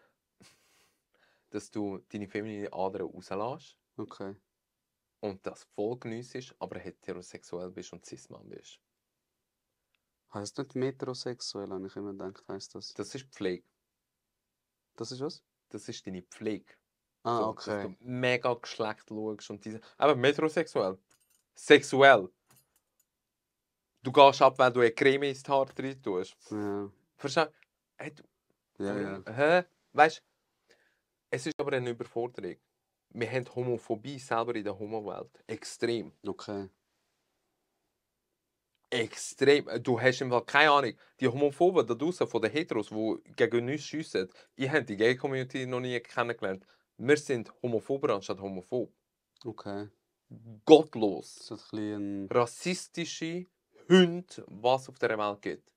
Dass du deine feminine Adern rauslässt Okay. und das voll geniessest, aber heterosexuell bist und cis-Mann bist. Heißt nicht metrosexuell, habe ich immer gedacht, heisst das. Das ist Pflege. Das ist was? Das ist deine Pflege. Ah, So, okay. dass du mega Geschlecht schaust und diese. Aber metrosexuell. Sexuell. Du gehst ab, wenn du eine Creme ins Haar drin tust. Ja. Verstehst du? Hey, Ja. Hä? Weißt du, es ist aber eine Überforderung. Wir haben Homophobie selber in der Homo-Welt. Extrem. Okay. Extrem. Du hast im Fall keine Ahnung. Die Homophoben da draußen von den Heteros, die gegen uns schiessen, ich habe die Gay-Community noch nie kennengelernt. Wir sind Homophober anstatt homophob. Okay. Gottlos. Das ist ein bisschen, Rassistische Hunde, was auf der Welt gibt.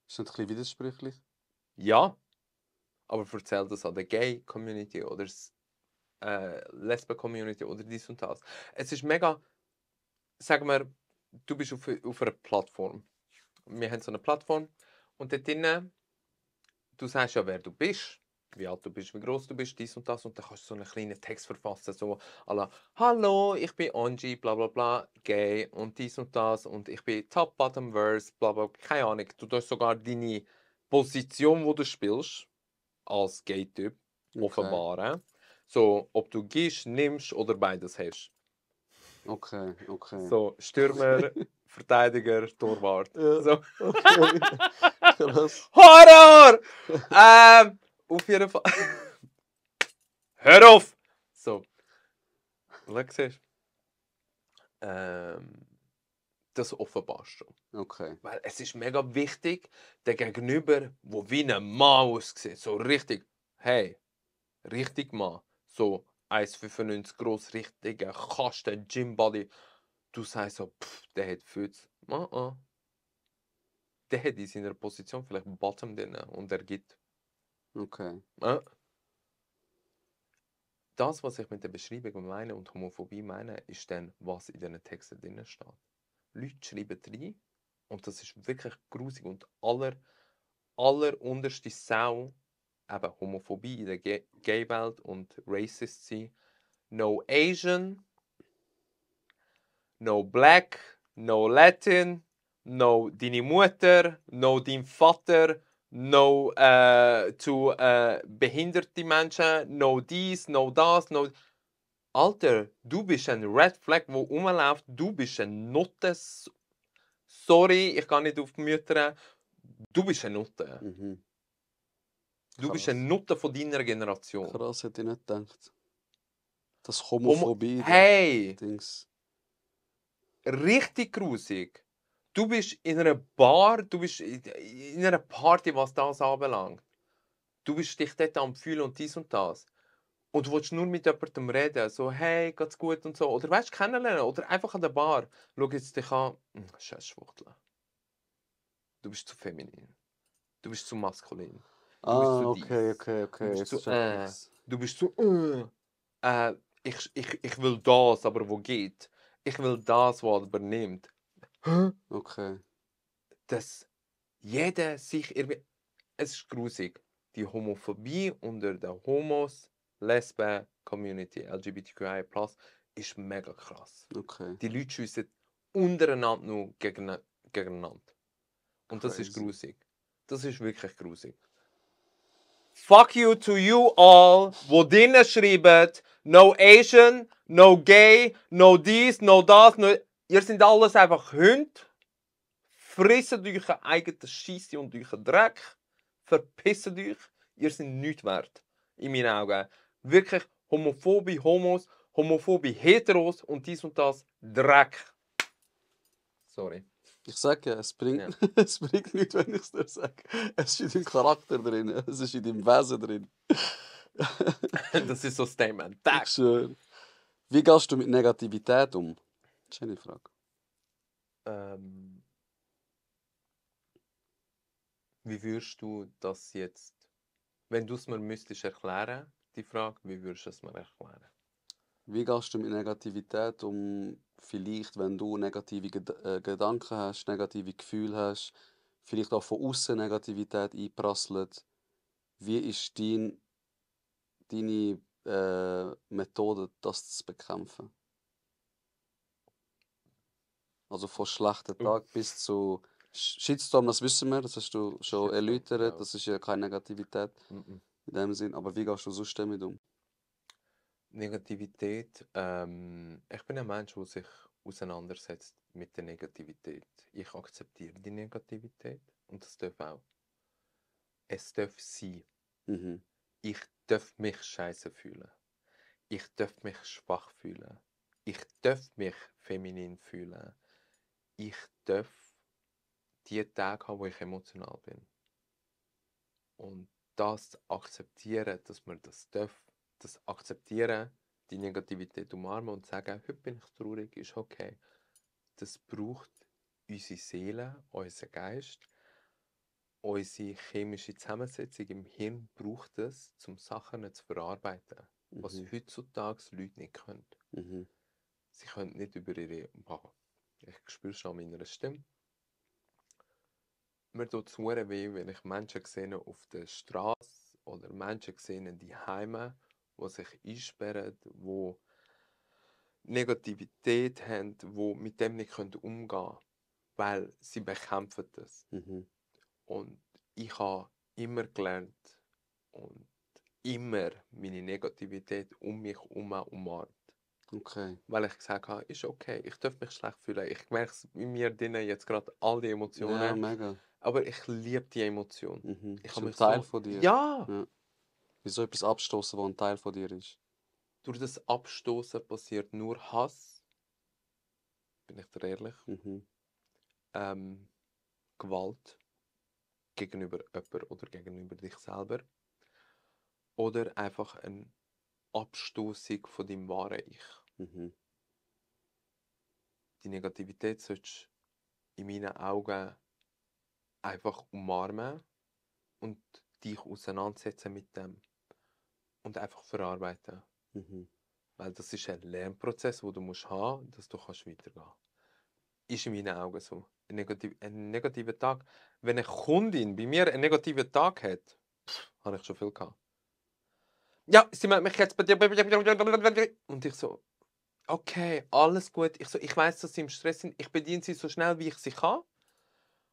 ist nicht ein bisschen widersprüchlich? Ja. aber erzähl das an der Gay-Community oder Lesben-Community oder dies und das. Es ist mega, sagen wir, du bist auf einer Plattform. Wir haben so eine Plattform und dort drinnen, du sagst ja, wer du bist, wie alt du bist, wie groß du bist, dies und das und dann kannst du so einen kleinen Text verfassen, so à la, hallo, ich bin Angie, bla bla bla, gay und dies und das und ich bin Top, Bottom, Verse, bla bla, keine Ahnung. Du tust sogar deine Position, wo du spielst, als Gay-Typ, offenbaren. So, ob du gehst, nimmst oder beides hast. Okay. So, Stürmer, Verteidiger, Torwart. Ja. So. Okay. Krass. Horror! Auf jeden Fall. Hör auf! So. Schau, siehst du? Das offenbarst du. Okay. Weil es ist mega wichtig, der Gegenüber, wo wie ein Mann aussieht. So richtig, hey, richtig Mann. So 1,95 groß, richtiger Kasten, Gymbody. Du sagst so, der hat Füße. Der hat in seiner Position vielleicht Bottom drin und er gibt. Okay. Das, was ich mit der Beschreibung meine und Homophobie meine, ist dann, was in diesen Texten drin steht. Leute schreiben rein und das ist wirklich grusig und allerunterste Sau, eben Homophobie in der Gay-Welt und Racist sein. No Asian, no Black, no Latin, no deine Mutter, no dein Vater, no zu behinderte Menschen, no dies, no das, no... Alter, du bist ein Red Flag, wo rumläuft, du bist ein Nutte. Sorry, ich kann nicht auf die Mütter. Du bist eine Nutte. Mhm. Du bist Krass. eine Nutte von deiner Generation. Krass, hätte ich nicht gedacht. Das Homophobie. Hey! Dings. Richtig grusig. Du bist in einer Bar, du bist in einer Party, was das anbelangt. Du bist dich dort am Fühlen und dies und das. Und du willst nur mit jemandem reden, so, hey, geht's gut und so. Oder weißt du, kennenlernen. Oder einfach an der Bar. Schau jetzt dich an. Scheiß Schwuchtel. Du bist zu feminin. Du bist zu maskulin. Du bist zu dies. Okay. Du bist Jetzt zu, check ich's. Du bist zu, ich will das, aber wo geht? Ich will das, was aber nimmt. Okay. Dass jeder sich irgendwie... Es ist grusig. Die Homophobie unter der Homos, Lesben, Community, LGBTQI+, ist mega krass. Okay. Die Leute schiessen untereinander nur gegeneinander. Und das ist Crazy. grusig. Das ist wirklich grusig. Fuck you to you all, wo drinnen schreiben, no Asian, no gay, no dies, no das, no... Ihr seid alles einfach Hunde. Frisst euch eigenen Scheisse und euren Dreck. Verpisst euch. Ihr seid nichts wert. In meinen Augen. Wirklich Homophobie, Homos, Homophobie, Heteros und dies und das. Dreck. Sorry. Ich sage ja, es bringt, Ja. es bringt nichts, wenn ich es dir sage. Es ist in deinem Charakter drin, es ist in deinem Wesen drin. Das ist so ein Statement. Ich Tag. schwöre. Wie gehst du mit Negativität um? Das ist eine Frage. Wie würdest du das jetzt, wenn du es mir müsstest erklären, die Frage, wie würdest du es mir erklären? Wie gehst du mit Negativität um? Vielleicht, wenn du negative Gedanken hast, negative Gefühle hast, vielleicht auch von außen Negativität einprasselt. Wie ist deine Methode, das zu bekämpfen? Also von schlechten Tag bis zu Shitstorm, das wissen wir, das hast du schon Shitstorm, erläutert, ja. das ist ja keine Negativität in dem Sinn. Aber wie gehst du sonst damit um? Negativität. Ich bin ein Mensch, der sich auseinandersetzt mit der Negativität. Ich akzeptiere die Negativität und das darf auch. Es darf sein. Mhm. Ich darf mich scheiße fühlen. Ich darf mich schwach fühlen. Ich darf mich feminin fühlen. Ich darf die Tage haben, wo ich emotional bin. Und das akzeptieren, dass man das darf, das akzeptieren, die Negativität umarmen und sagen, heute bin ich traurig, ist okay. Das braucht unsere Seele, unser Geist. unsere chemische Zusammensetzung im Hirn braucht es, um Sachen zu verarbeiten, was heutzutage Leute nicht können. Mhm. Sie können nicht über ihre... Boah, ich spüre schon an meiner Stimme. Mir tut es sehr weh, wenn ich Menschen sehe auf der Straße oder Menschen sehe die Heime, die sich einsperren, die Negativität haben, die mit dem nicht umgehen können, weil sie bekämpfen das. Mhm. Und ich habe immer gelernt und immer meine Negativität um mich herum umarmt. Okay. Weil ich gesagt habe, ist okay, ich darf mich schlecht fühlen. Ich merke es in mir drinnen jetzt gerade all die Ja, Emotionen, mega. aber ich liebe die Emotion. Mhm. Ich Ist habe ein mich Teil so... von dir. Ja! Ja. Wie so etwas abstoßen, was ein Teil von dir ist. Durch das Abstoßen passiert nur Hass, bin ich dir ehrlich, Mhm. Gewalt gegenüber jemandem oder gegenüber dich selber. Oder einfach eine Abstoßung von deinem wahren Ich. Mhm. Die Negativität solltest du in meinen Augen einfach umarmen und dich auseinandersetzen mit dem und einfach verarbeiten. Mhm. Weil das ist ein Lernprozess, den du musst haben, dass du weitergehen kannst. Ist in meinen Augen so. Ein negativer Tag. Wenn eine Kundin bei mir einen negativen Tag hat, habe ich schon viel gehabt. Ja, sie meldet mich jetzt bei dir. Und ich so, okay, alles gut. Ich weiß, dass sie im Stress sind. Ich bediene sie so schnell, wie ich sie kann.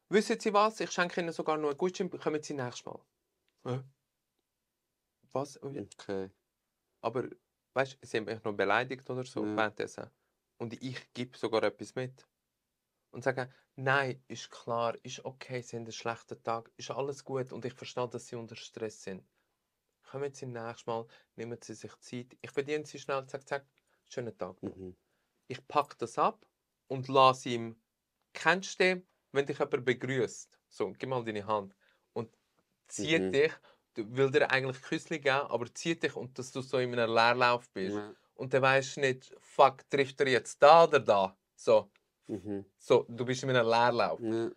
Wissen Sie was? Ich schenke Ihnen sogar noch einen Gutschein. Kommen Sie nächstes Mal. Was? Okay. Aber, weißt du, sie haben mich noch beleidigt oder so Ja. währenddessen. Und ich gebe sogar etwas mit. Und sage, nein, ist klar, ist okay, sie haben einen schlechten Tag, ist alles gut und ich verstehe, dass sie unter Stress sind. Kommen Sie nächstes Mal, nehmen Sie sich Zeit. Ich bediene Sie schnell, zack, zack, schönen Tag noch. Mhm. Ich packe das ab und lasse ihm, kennst du den, wenn dich jemand begrüßt? So, gib mal deine Hand. Und zieht Mhm. dich, du will dir eigentlich Küssli geben, aber zieht dich und dass du so in einem Leerlauf bist. Ja. Und dann weisst du nicht, fuck, trifft er jetzt da oder da? So, Mhm. so du bist in einem Leerlauf. Ja.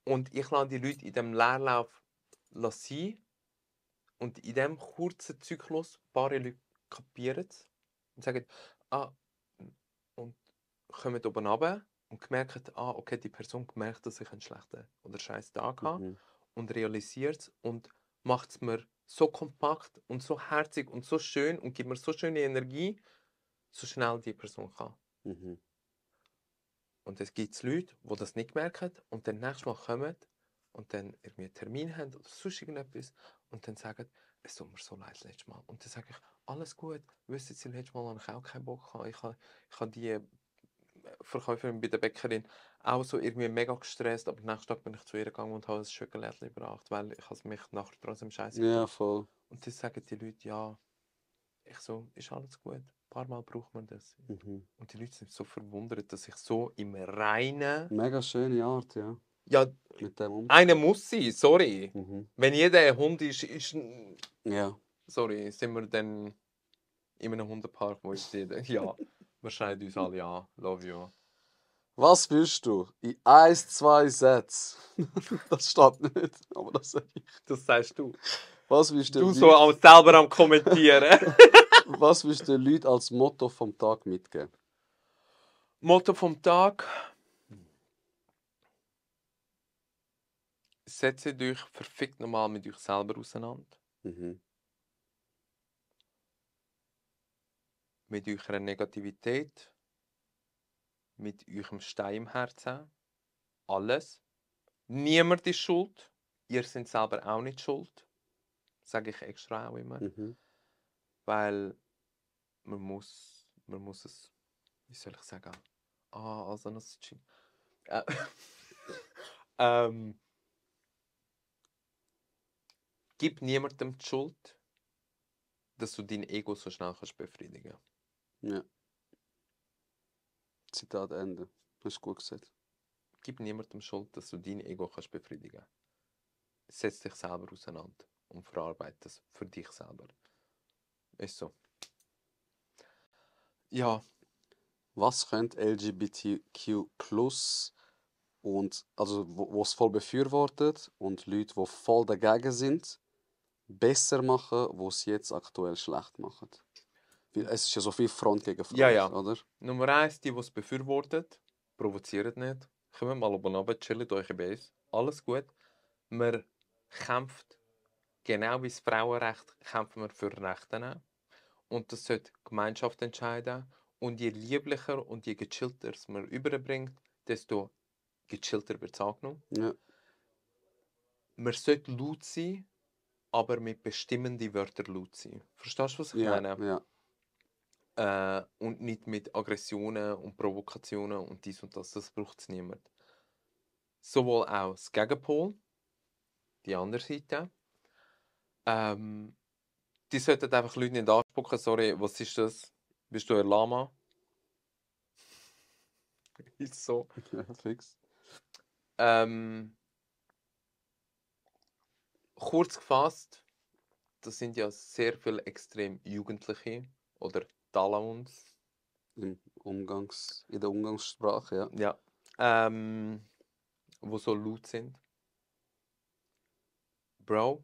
Und ich lasse die Leute in diesem Leerlauf sein. Und in diesem kurzen Zyklus, ein paar Leute kapieren es und sagen, ah, und kommen oben runter und merken, ah, okay, die Person merkt, dass ich einen schlechten oder scheiß Tag habe Mhm. und realisiert es und macht es mir so kompakt und so herzig und so schön und gibt mir so schöne Energie, so schnell die Person kann. Mhm. Und es gibt Leute, die das nicht merken und dann nächstes Mal kommen und dann irgendwie einen Termin haben oder sonst irgendetwas und dann sagen, es tut mir so leid letztes Mal. Und dann sage ich, alles gut, wissen Sie, letztes Mal habe ich auch keinen Bock gehabt. Ich habe die Verkäuferin bei der Bäckerin auch so irgendwie mega gestresst, aber nächsten Tag bin ich zu ihr gegangen und habe ein Schokolädchen gebracht, weil ich habe mich nachher trotzdem scheiße Ja, gefühlt. voll. Und dann sagen die Leute, ja, ich so, ist alles gut. Ein paar Mal braucht man das. Mhm. Und die Leute sind so verwundert, dass ich so im Reinen... Mega schöne Art, ja. Ja, Mit dem einer umzugehen. muss sein, sorry. Mhm. Wenn jeder ein Hund ist... Ja. Sorry, sind wir dann in einem Hundepark, wo ist jeder... Ja, wir schreien uns alle an. Love you. Was willst du? In 1, 2 Sätzen. Das steht nicht, aber das sage ich. Das sagst du. Was willst du Du den so Leuten, selber am Kommentieren. was willst du den Leuten als Motto vom Tag mitgeben? Motto vom Tag. Setzt euch verfickt nochmal mit euch selber auseinander. Mhm. Mit eurer Negativität. Mit eurem Stein im Herzen. Alles. Niemand ist schuld. Ihr seid selber auch nicht schuld. Sage ich extra auch immer. Mhm. Weil man muss es, wie soll ich sagen? Also das äh, ähm, gib niemandem die Schuld, dass du dein Ego so schnell kannst befriedigen. Ja. Zitat Ende. Hast du gut gesagt. Gib niemandem Schuld, dass du dein Ego kannst befriedigen. Setz dich selber auseinander und verarbeite es für dich selber. Ist so. Ja, Was könnte LGBTQ+ und also wo es voll befürwortet und Leute, die voll dagegen sind, besser machen, wo es jetzt aktuell schlecht machen. Weil es ist ja so viel Front gegen Front, Ja, ja. oder? Nummer 1, die es befürwortet, provoziert nicht. Kommt mal oben runter, chillt euch im Base. Alles gut. Man kämpft, genau wie das Frauenrecht, kämpfen wir für Rechte. Und das sollte die Gemeinschaft entscheiden. Und je lieblicher und je gechillter es man überbringt, desto gechillter wird es angenommen. Ja. Man sollte laut sein, aber mit bestimmenden Wörtern laut sein. Verstehst du, was ich Ja, meine? ja. Und nicht mit Aggressionen und Provokationen und dies und das. Das braucht es niemand. Sowohl auch das Gegenpol, die andere Seite. Die sollten einfach Leute nicht anspucken. Sorry, was ist das? Bist du ein Lama? Ist so. Ja, fix. Kurz gefasst, das sind ja sehr viele extrem Jugendliche oder Talents. In der Umgangssprache, ja. Ja. Wo so laut sind. Bro,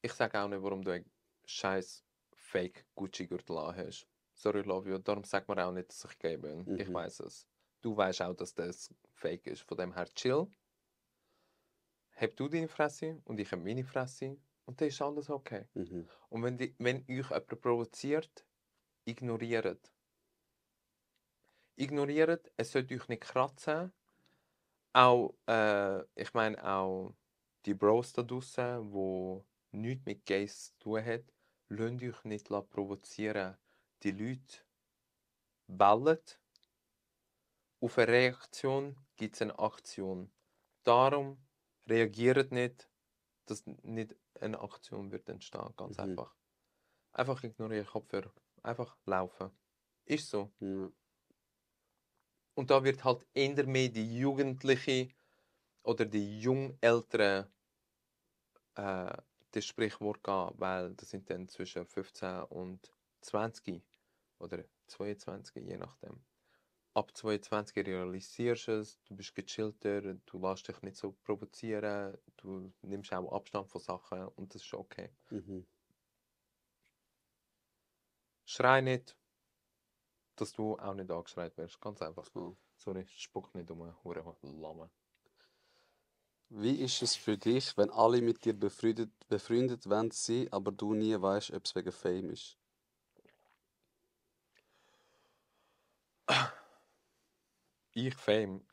ich sage auch nicht, warum du einen scheiß Fake Gucci-Gürtel hast. Sorry, love you. Darum sagt man auch nicht, dass ich gay bin. Ich Mhm. weiß es. Du weißt auch, dass das Fake ist. Von dem her chill. Hab du deine Fresse und ich habe meine Fresse. Und dann ist alles okay. Mhm. Und wenn euch jemand provoziert, ignoriert. Ignoriert, es sollte euch nicht kratzen. Auch, ich meine auch die Bros da draussen, die nichts mit Gays zu tun haben, lasst euch nicht provozieren. Die Leute bellen. Auf eine Reaktion gibt es eine Aktion. Darum reagiert nicht, dass nicht eine Aktion wird entstehen. Ganz einfach. Einfach ignorieren, Kopfhörer. Einfach laufen. Ist so. Ja. Und da wird halt eher mehr die Jugendliche oder die Jungälteren das Sprichwort gehen, weil das sind dann zwischen 15 und 20 oder 22, je nachdem. Ab 22 realisierst du es, du bist gechillter, du lässt dich nicht so provozieren, du nimmst auch Abstand von Sachen und das ist okay. Mhm. Schrei nicht, dass du auch nicht angeschreit wirst, ganz einfach. So. Sorry, spuck nicht um, hure Lamme. Wie ist es für dich, wenn alle mit dir befreundet wollen sein, aber du nie weißt, ob es wegen Fame ist? Ich Fame,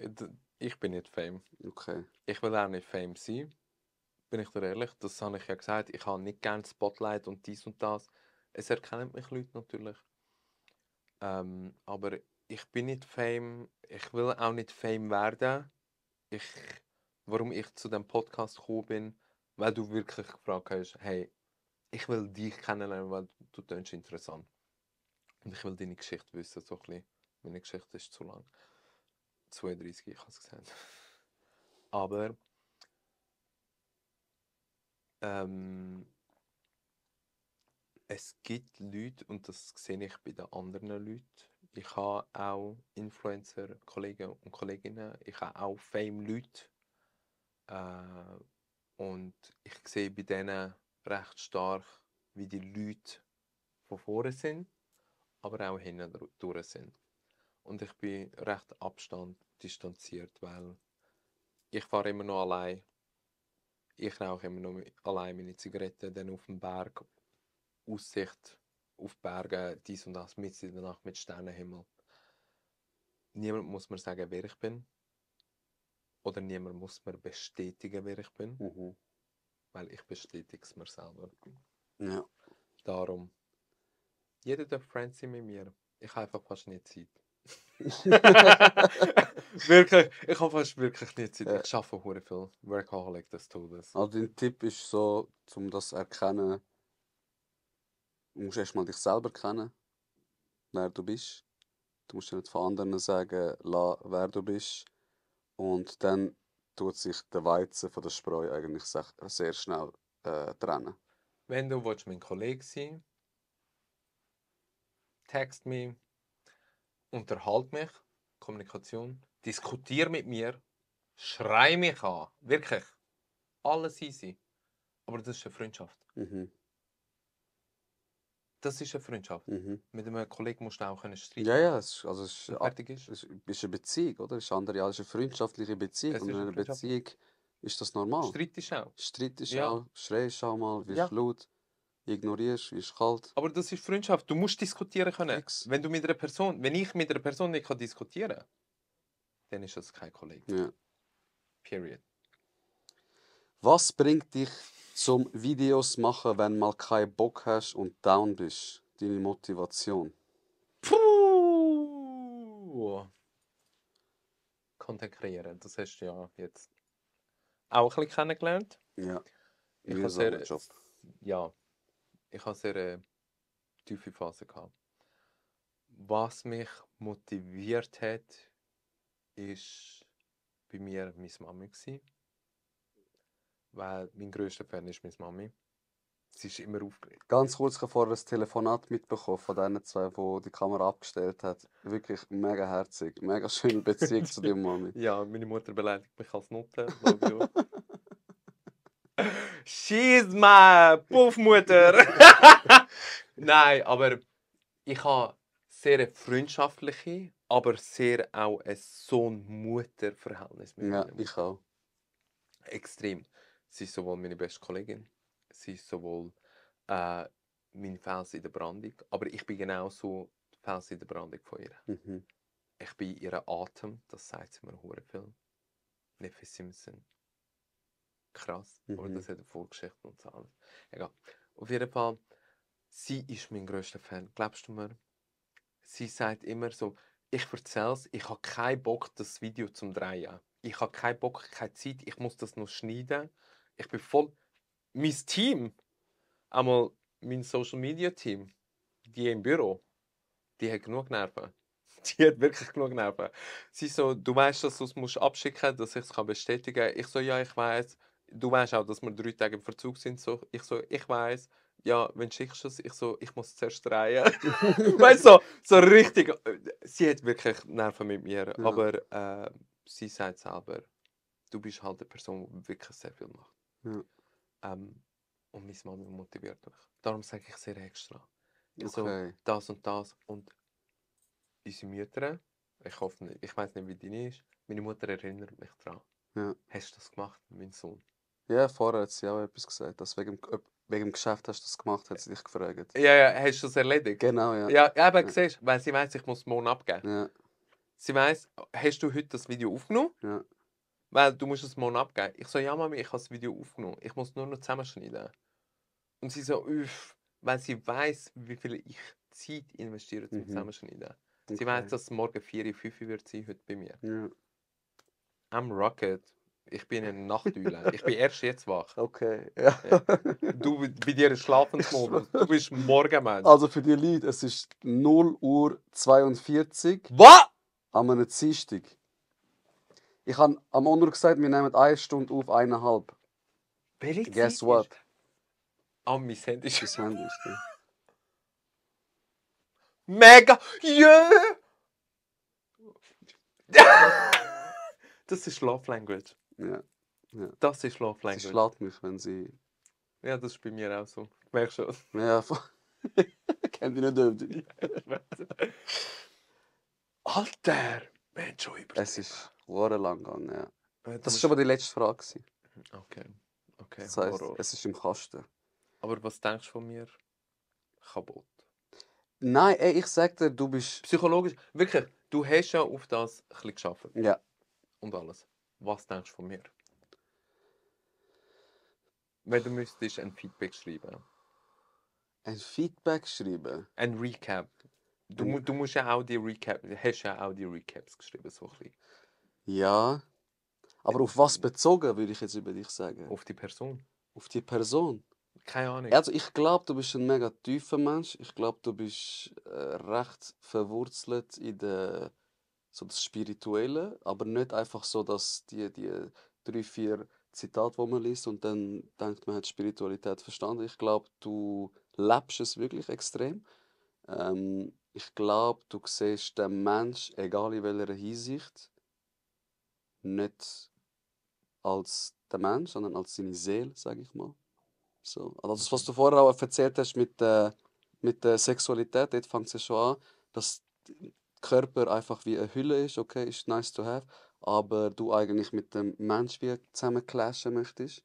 ich bin nicht Fame. Okay. Ich will auch nicht Fame sein. Bin ich dir ehrlich, das habe ich ja gesagt. Ich habe nicht gerne Spotlight und dies und das. Es erkennen mich Leute natürlich. Aber ich bin nicht Fame. Ich will auch nicht Fame werden. Warum ich zu dem Podcast gekommen bin, weil du wirklich gefragt hast, hey, ich will dich kennenlernen, weil du tönst interessant. Und ich will deine Geschichte wissen, so ein bisschen. Meine Geschichte ist zu lang. 32, ich habe es gesagt. Aber es gibt Leute, und das sehe ich bei den anderen Leuten. Ich habe auch Influencer, Kollegen und Kolleginnen. Ich habe auch Fame-Leute. Und ich sehe bei denen recht stark, wie die Leute von vorne sind, aber auch hinten durch sind. Und ich bin recht Abstand distanziert, weil ich fahre immer noch allein. Ich rauche immer noch allein meine Zigaretten, dann auf dem Berg, Aussicht auf Berge, dies und das, mitten in der Nacht mit Sternenhimmel. Niemand muss mir sagen, wer ich bin. Oder niemand muss mir bestätigen, wer ich bin. Mhm. Weil ich bestätige es mir selber. Ja. Darum, jeder darf Friends sein mit mir. Ich habe einfach fast nicht Zeit. Wirklich, ich habe fast wirklich nicht Zeit. Ich arbeite hure viel. Workaholic des Todes. Also dein Tipp ist so, um das zu erkennen, du musst erstmal dich selber kennen, wer du bist. Du musst ja nicht von anderen sagen, wer du bist. Und dann tut sich der Weizen von der Spreu eigentlich sehr schnell trennen. Wenn du mein Kollege sein willst, text mich, unterhalt mich, Kommunikation, diskutier mit mir, Schrei mich an. Wirklich. Alles easy. Aber das ist eine Freundschaft. Mhm. Das ist eine Freundschaft. Mhm. Mit einem Kollegen musst du auch streiten. Ja, ja, es ist, also es ist, Und fertig ist. es ist eine Beziehung, oder? Es ist andere, ja, es ist eine freundschaftliche Beziehung. Es Und ist in eine einer Freundschaft. Beziehung ist das normal. Streit ist auch. Streit ist Ja. auch, schreist auch mal, wirst Ja. laut, ignorierst, wirst kalt. Aber das ist Freundschaft. Du musst diskutieren können. Fix. Wenn ich mit einer Person nicht diskutieren kann, dann ist das kein Kollege. Ja. Period. Was bringt dich zum Videos machen, wenn mal keinen Bock hast und down bist? Deine Motivation? Puh. Content kreieren, das hast du ja jetzt auch ein bisschen kennengelernt. Ja. Ich habe Mühsamer sehr, Job. ja, ich habe sehr tiefe Phase gehabt. Was mich motiviert hat, ist bei mir meine Mami gsi, weil mein grösster Fan ist meine Mami. Sie ist immer aufgeregt. Ganz kurz vorher ein Telefonat mitbekommen von diesen zwei, die die Kamera abgestellt hat. Wirklich mega herzig, mega schöne Beziehung zu deiner Mami. Ja, meine Mutter beleidigt mich als Nutte. Love you. She's my Puffmutter! Nein, aber ich habe sehr eine freundschaftliche, aber sehr auch ein Sohn-Mutter-Verhältnis mit Ja, meiner Mutter. ich auch. Extrem. Sie ist sowohl meine beste Kollegin, sie ist sowohl mein Fels in der Brandung, aber ich bin genauso der Fels in der Brandung von ihr. Mhm. Ich bin ihr Atem, das sagt sie mir hure viel. Nephi Simpson. Krass, aber Mhm. das hat eine Vorgeschichte und so alles. Egal. Auf jeden Fall, sie ist mein grösster Fan. Glaubst du mir? Sie sagt immer so, ich erzähl's, ich habe keinen Bock, das Video zum Drehen. Ich habe keinen Bock, keine Zeit, ich muss das noch schneiden. Ich bin voll... Mein Team, einmal mein Social Media Team, die im Büro, die hat genug Nerven. Die hat wirklich genug Nerven. Sie so, du weißt, dass du es musst abschicken, dass ich es bestätigen kann. Ich so, ja, ich weiß. Du weißt auch, dass wir 3 Tage im Verzug sind. So, ich weiß. Ja, wenn schickst du es, ich muss zuerst drehen. Weißt du, so richtig. Sie hat wirklich Nerven mit mir. Ja. Aber sie sagt selber, du bist halt eine Person, die wirklich sehr viel macht. Ja. Und meine Mama motiviert mich. Darum sage ich sehr extra. Ich Okay. so, das und das. Und unsere Mütter, ich hoffe nicht, ich weiß nicht, wie deine ist, meine Mutter erinnert mich daran. Ja. Hast du das gemacht, mein Sohn? Ja, vorher hat sie auch etwas gesagt. Dass wegen dem Geschäft hast du das gemacht, hat sie dich gefragt. Ja, ja, hast du das erledigt? Genau, ja. Ja, aber Ja. siehst du, weil sie weiss, ich muss morgen abgeben. Ja. Sie weiss, hast du heute das Video aufgenommen? Ja. Weil du musst es morgen abgeben. Ich so, ja Mami, ich habe das Video aufgenommen. Ich muss nur noch zusammenschneiden. Und sie so, uff, weil sie weiss, wie viel ich Zeit investiere zum Mhm. Zusammenschneiden. Sie Okay. weiss, dass es morgen 4, 5 wird sein heute bei mir. Ja. I'm Rocket. Ich bin eine Nachteule. Ich bin erst jetzt wach. Okay. Ja. Du, bei dir ist Schlafensmodus. Du bist Morgenmensch. Also für die Leute, es ist 0:42 Uhr Was? am einem Dienstag. Ich habe am Onur gesagt, wir nehmen 1 Stunde auf, 1,5. Welche Guess Zeit what? ist? Ah, mein Handy ist Das Handy ist da. mega. Yeah! Das ist Love Language. Ja. Das ist Love Sie Language. schlägt mich, wenn sie... Ja, das ist bei mir auch so. Ich merke schon. Ja, kennt ihr nicht dürfen. Alter! Mensch, schon über. Es ist lang gegangen, ja. Du Das musst- war aber die letzte Frage gewesen. Okay. Okay, Das heisst, Horror. es ist im Kasten. Aber was denkst du von mir? Kaputt. Nein, ey, ich sag dir, du bist... Psychologisch, wirklich, du hast ja auf das ein bisschen gearbeitet. Ja. Und alles. Was denkst du von mir? Wenn du müsstest ein Feedback schreiben. Ein Feedback schreiben. Ein Recap. Du musst ja auch die hast ja auch die Recaps geschrieben, so ein bisschen. Ja. Aber auf was bezogen, würde ich jetzt über dich sagen? Auf die Person. Auf die Person. Keine Ahnung. Also ich glaube, du bist ein mega tiefer Mensch. Ich glaube, du bist recht verwurzelt in der, so das Spirituelle, aber nicht einfach so, dass die 3, 4 Zitate, die man liest und dann denkt, man hat Spiritualität verstanden. Ich glaube, du lebst es wirklich extrem. Ich glaube, du siehst den Mensch, egal in welcher Hinsicht, nicht als der Mensch, sondern als seine Seele, sage ich mal. So. Also das, was du vorher auch erzählt hast mit der Sexualität, dort fängt es ja schon an, dass der Körper einfach wie eine Hülle ist, okay, ist nice to have, aber du eigentlich mit dem Mensch wie zusammen clashen möchtest.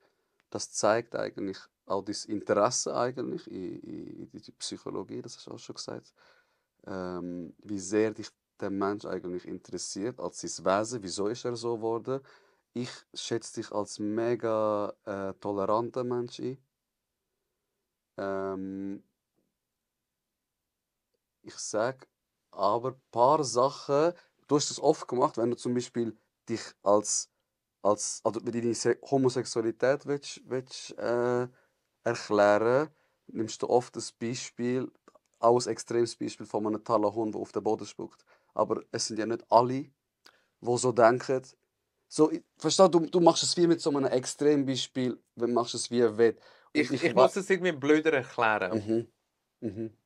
Das zeigt eigentlich auch dein Interesse eigentlich in die Psychologie, das hast du auch schon gesagt. Wie sehr dich der Mensch eigentlich interessiert als sein Wesen, wieso ist er so geworden. Ich schätze dich als mega toleranter Mensch ein. Ähm, Ich sage aber ein paar Sachen, du hast das oft gemacht, wenn du zum Beispiel dich also mit deiner Homosexualität erklären, nimmst du oft das Beispiel, auch ein extremes Beispiel von einem Talahund, der auf den Boden spuckt. Aber es sind ja nicht alle, die so denken. So, verstehst du machst es wie mit so einem Extrembeispiel, wenn machst es wie ein Wett. Ich muss es irgendwie blöder erklären. Mhm.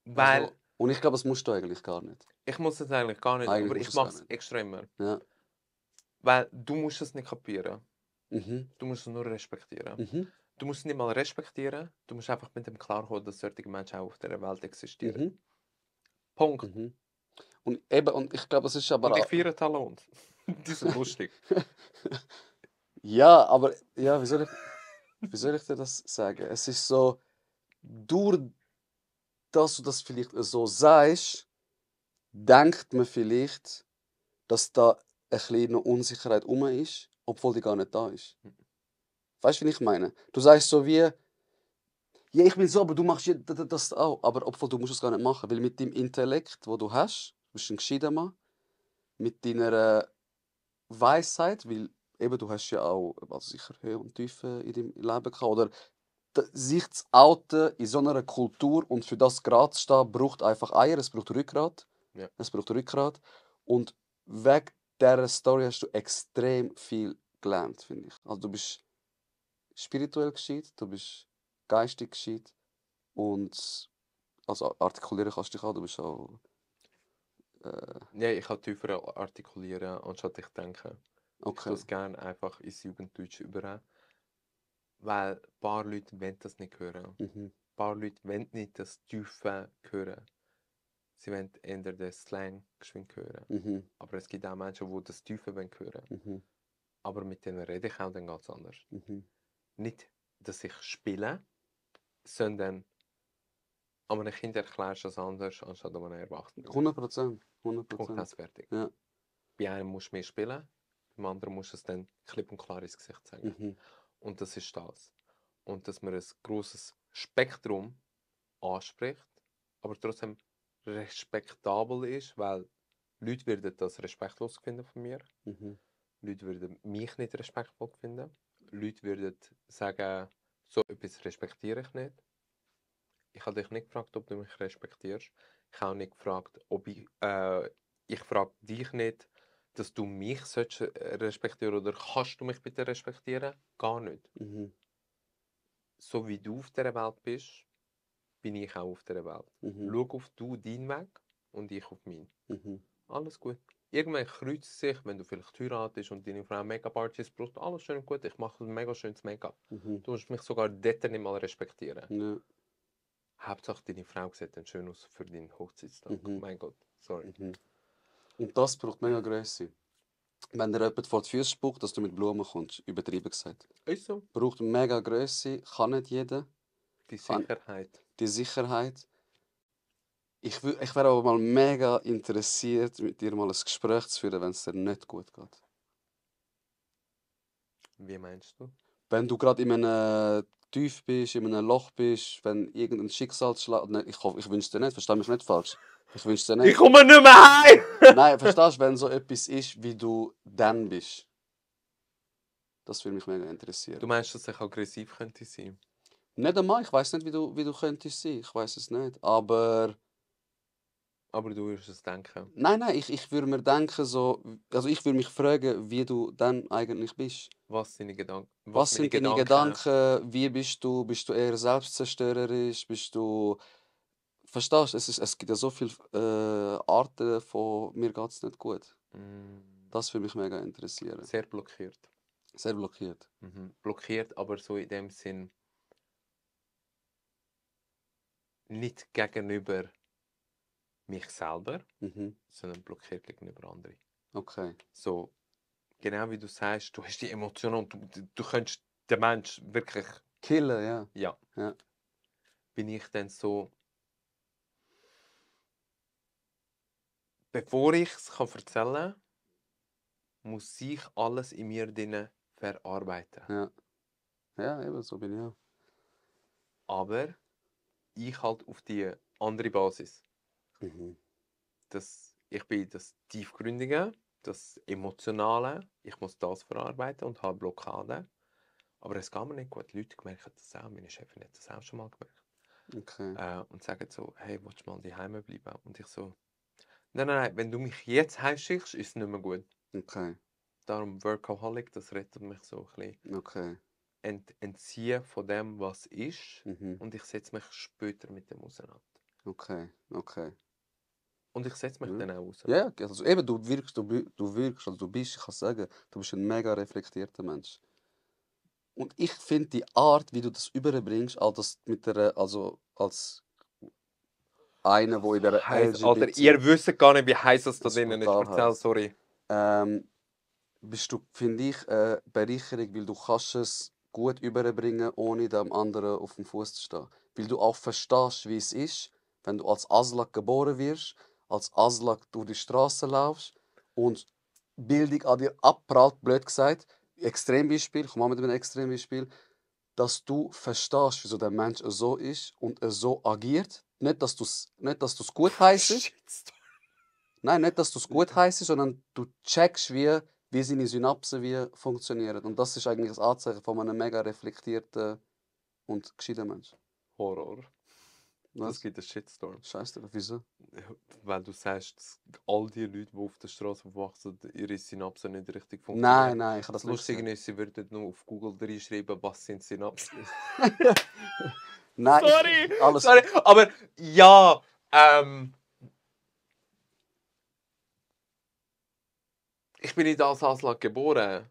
Weil Also, und ich glaube, das musst du eigentlich gar nicht. ich muss es eigentlich gar nicht, Eigentlich aber musst ich du es mache gar es nicht. extremer. Ja. Weil du musst es nicht kapieren. Mhm. Du musst es nur respektieren. Mhm. Du musst es nicht mal respektieren, du musst einfach mit dem klarkommen, dass solche Menschen auch auf dieser Welt existieren. Mhm. Punkt. Mhm. Und ich glaube, es ist aber Und ich auch. feiere Talons. Die sind lustig. Ja, aber ja, wie soll ich dir das sagen? Es ist so, durch dass du das vielleicht so sagst, denkt man vielleicht, dass da eine kleine Unsicherheit rum ist, obwohl die gar nicht da ist. Weißt du, wie ich meine? Du sagst so wie, ja, ich bin so, aber du machst das auch. Aber obwohl du musst es gar nicht machen, weil mit dem Intellekt, wo du hast, du bist ein gescheiter Mann, mit deiner Weisheit, weil eben du hast ja auch also sicher Höhe und Tiefe in deinem Leben gehabt, oder sich zu outen in so einer Kultur und für das gerade zu stehen, braucht einfach Eier, es braucht Rückgrat. Ja. Es braucht Rückgrat. Und wegen dieser Story hast du extrem viel gelernt, finde ich. Also du bist spirituell gescheit, du bist geistig gescheit und also artikulieren kannst du dich auch, du bist auch Ja, ich kann tiefer artikulieren, anstatt ich denke. Ich okay. tue es gerne einfach ins Jugenddeutsch über. Weil ein paar Leute wollen das nicht hören. Mhm. Ein paar Leute wollen nicht das Tiefe hören. Sie wollen eher den Slang geschwind hören. Mhm. Aber es gibt auch Menschen, die das Tiefe hören wollen. Mhm. Aber mit denen rede ich auch dann ganz anders. Mhm. Nicht, dass ich spiele, sondern an einem Kind erklärst du es anders, anstatt an einem Erwachsenen. 100%. Punkt, 100%. das fertig. Ja. Bei einem musst du mehr spielen, beim anderen musst du es dann klipp und klar ins Gesicht sagen. Mhm. Und das ist das. Und dass man ein grosses Spektrum anspricht, aber trotzdem respektabel ist, weil Leute würden das respektlos finden von mir. Mhm. Leute würden mich nicht respektvoll finden. Leute würden sagen, so etwas respektiere ich nicht. Ich habe dich nicht gefragt, ob du mich respektierst. Ich habe auch nicht gefragt, ob ich frage dich nicht, dass du mich respektieren oder kannst du mich bitte respektieren? Gar nicht. Mhm. So wie du auf dieser Welt bist, bin ich auch auf dieser Welt. Mhm. Schau auf du deinen Weg und ich auf meinen. Mhm. Alles gut. Irgendwann kreuzt es sich, wenn du vielleicht heiratest und deine Frau Make-up-Artist braucht, alles schön und gut. Ich mache ein mega schönes Make-up. Mhm. Du musst mich sogar dort nicht mal respektieren. Ja. Hauptsache deine Frau sieht dann schön aus für deinen Hochzeitstag. Mhm. Mein Gott, sorry. Mhm. Und das braucht mega Größe. Wenn dir jemand vor die Füße spuckt, dass du mit Blumen kommst, übertrieben gesagt. Ist so. Braucht mega Größe, kann nicht jeder. Die Kann- Sicherheit. Die Sicherheit. Ich wäre aber mal mega interessiert, mit dir mal ein Gespräch zu führen, wenn es dir nicht gut geht. Wie meinst du? Wenn du gerade in einem Tief bist, in einem Loch bist, wenn irgendein Schicksalsschlag. Nein, ich wünsche dir nicht, versteh mich nicht falsch. Ich wünsche dir nicht. komme nicht mehr heim! Nein, verstehst du, wenn so etwas ist, wie du dann bist? Das würde mich mega interessieren. Du meinst, dass ich aggressiv könnte sein? Nicht einmal, ich weiß nicht, wie du könntest sein. Ich weiß es nicht. Aber Aber du wirst es denken. nein, ich würde mir denken, so, also ich würde mich fragen, wie du dann eigentlich bist. Was sind deine Gedanken? Was sind deine Gedanken? Wie bist du? Bist du eher selbstzerstörerisch? Bist du. Verstehst du? Es gibt ja so viele Arten von mir geht es nicht gut. Mm, Das würde mich mega interessieren. sehr blockiert. Sehr blockiert. Blockiert, aber so in dem Sinn nicht gegenüber mich selber, Mhm. sondern blockiert gegenüber anderen. Okay. So, genau wie du sagst, du hast die Emotionen und du könntest den Menschen wirklich, Killen, ja. ja, Ja. bin ich dann so, bevor ich es erzählen kann, muss ich alles in mir drin verarbeiten. Ja. Ja, eben, so bin ich auch. Aber ich halt auf die andere Basis. Mhm. Ich bin das Tiefgründige, das Emotionale, ich muss das verarbeiten und habe Blockaden. Aber es geht mir nicht gut. Die Leute merken das auch, meine Chefin hat das auch schon mal gemerkt. Okay. Und sagen so, hey, willst du mal daheim bleiben? Und ich so, nein, wenn du mich jetzt heimschickst, ist es nicht mehr gut. Okay. Darum Workaholic, das rettet mich so ein bisschen. Okay. Entziehen von dem, was ist. Mhm. Und ich setze mich später mit dem auseinander. Okay. Okay. Und ich setze mich Ja. dann auch aus. Ja, also eben, du wirkst, also du bist, ich kann sagen, du bist ein mega reflektierter Mensch. Und ich finde die Art, wie du das überbringst, also als einer, der in der Heiß, Alter, LGBT ihr wisst gar nicht, wie heiß es da das ist drinnen ist. brutal Erzähl, heiß. sorry. Bist du, finde ich, Bereicherung, weil du kannst es gut überbringen, ohne dem anderen auf dem Fuß zu stehen. Weil du auch verstehst, wie es ist, wenn du als Aslak geboren wirst, als Aslak durch die Straße laufst und Bildung an dir abprallt, blöd gesagt. Extrembeispiel, ich komme mit einem Extrembeispiel, dass du verstehst, wieso der Mensch so ist und so agiert. Nicht, dass du es gut heisst. Nein, nicht, dass du es gut heisst, sondern du checkst, wie seine Synapsen wie funktionieren. Und das ist eigentlich das Anzeichen von einem mega reflektierten und gescheiten Menschen. Horror. Das Was? gibt einen Shitstorm. Scheiße, wieso? Weil du sagst, dass all die Leute, die auf der Straße aufwachsen, ihre Synapsen nicht richtig Nein, funktionieren. nein, ich habe Das das nicht Lustige gesagt. ist, sie würden nur auf Google reinschreiben, was sind Synapsen. Nein, alles Sorry, aber ja, ich bin nicht als Aslak geboren,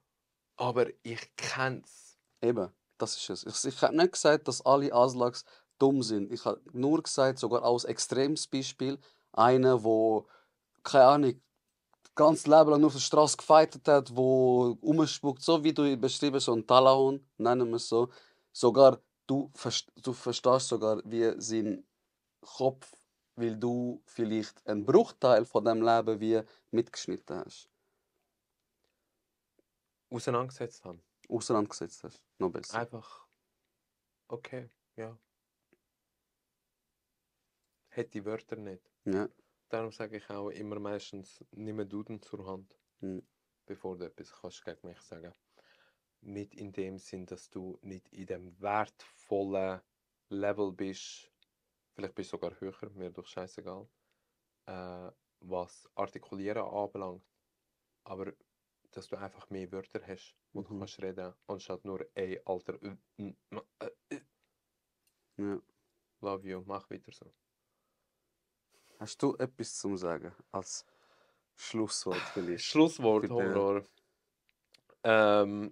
aber ich kenn's. eben, das ist es. Ich habe nicht gesagt, dass alle Aslaks dumm sind. Ich habe nur gesagt, sogar als extremes Beispiel, einer, der, keine Ahnung, ganz Leben lang nur auf der Straße gefightet hat, wo umspuckt, so wie du beschrieben hast, so ein Talahorn, nennen wir es so. Sogar du verstehst sogar, wie sein Kopf, weil du vielleicht einen Bruchteil von dem Leben wie mitgeschnitten hast, Auseinandergesetzt haben. auseinandergesetzt hast. Noch besser. Einfach, okay, ja. Hätte die Wörter nicht. Ja. Darum sage ich auch immer meistens, nimm Duden zur Hand, Mhm. bevor du etwas kannst gegen mich sagen. Nicht in dem Sinn, dass du nicht in dem wertvollen Level bist, vielleicht bist du sogar höher, mir doch scheißegal, was Artikulieren anbelangt. Aber dass du einfach mehr Wörter hast, wo du kannst reden, anstatt nur ey, Alter, Ja. love you, mach weiter so. Hast du etwas zu sagen als Schlusswort vielleicht? Schlusswort, Bitte. Horror.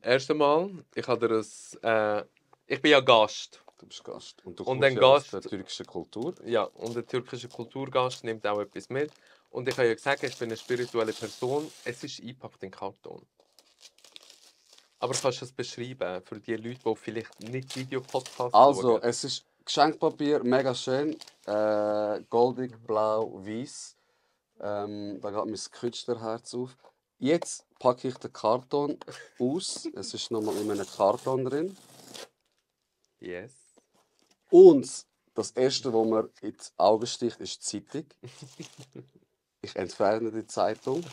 Erst einmal, ich bin ja Gast. Du bist Gast. Und du Und kommst ein ja aus Gast- der türkischen Kultur. Ja, und der türkische Kulturgast nimmt auch etwas mit. Und ich habe ja gesagt, ich bin eine spirituelle Person. Es ist eingepackt in Karton. Aber kannst du es beschreiben für die Leute, die vielleicht nicht Videopodcasts Also, schauen? es ist Geschenkpapier, mega schön. Goldig, blau, weiß. Da geht mein Künstlerherz auf. Jetzt packe ich den Karton aus. Es ist nochmal in einem Karton drin. Yes. Und das erste, was mir ins Auge sticht, ist die Zeitung. Ich entferne die Zeitung.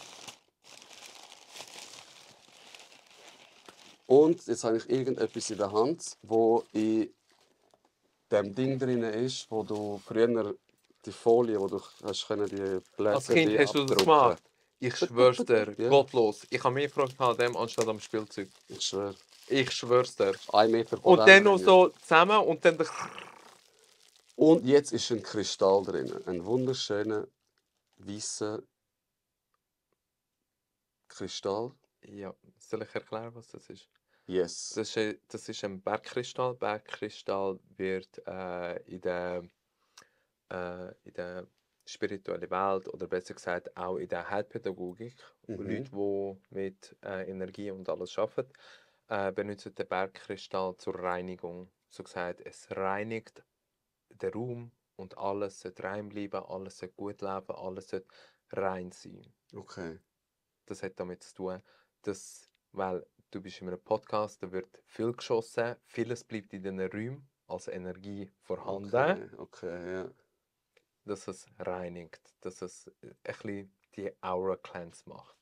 Und jetzt habe ich irgendetwas in der Hand, wo in dem Ding drin ist, wo du früher die Folie, wo du hast können, die Blätter Als Kind hast du das abdrucken. gemacht. Ich schwör's dir, Ja. gottlos. Ich habe mehr Freude an dem anstatt am Spielzeug. Ich schwöre. Ich schwör's dir. 1 Meter Und dann noch länger. so zusammen und dann... Und jetzt ist ein Kristall drin. Ein wunderschöner, weißer Kristall. Ja, soll ich erklären, was das ist? Yes. Das ist ein Bergkristall. Bergkristall wird in der spirituellen Welt oder besser gesagt auch in der Heilpädagogik, Leute, die mit Energie und alles arbeiten, benutzen den Bergkristall zur Reinigung. So gesagt, es reinigt den Raum und alles sollte rein bleiben, alles sollte gut leben, alles sollte rein sein. Okay. Das hat damit zu tun, dass, weil du bist in einem Podcast, da wird viel geschossen, vieles bleibt in diesen Räumen als Energie vorhanden, Okay, ja. dass es reinigt, dass es ein bisschen die Aura Cleanse macht.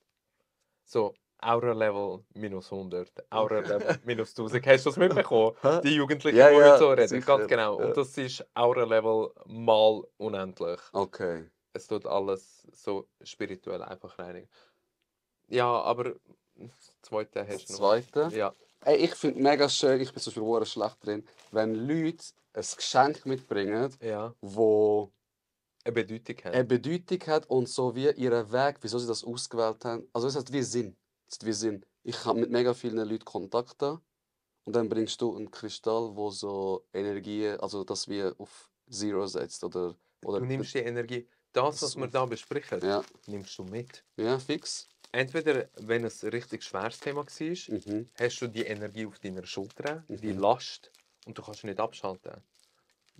So, Aura-Level minus 100, Aura-Level minus 1000. Hast du das mitbekommen? Die Jugendlichen, Ja, die ja, mit so reden. sicher, Ganz genau. ja. Und das ist Aura-Level mal unendlich. Okay. Es tut alles so spirituell einfach reinigen. Ja, aber das Zweite hast du noch. Zweite? Ja. Ey, ich finde mega schön, ich bin zum Beispiel sehr schlecht drin, wenn Leute ein Geschenk mitbringen, Ja. wo Eine Bedeutung haben. eine Bedeutung hat und so wie ihren Weg, wieso sie das ausgewählt haben. Also es hat wie Sinn. Es hat wie Sinn. Ich habe mit mega vielen Leuten Kontakt da und dann bringst du einen Kristall, wo so Energie, also das wie auf Zero setzt oder Du nimmst die Energie, das, was wir da besprechen, ja, nimmst du mit. ja, fix. Entweder, wenn es ein richtig schweres Thema war, Mhm. hast du die Energie auf deiner Schulter, die Last, und du kannst nicht abschalten.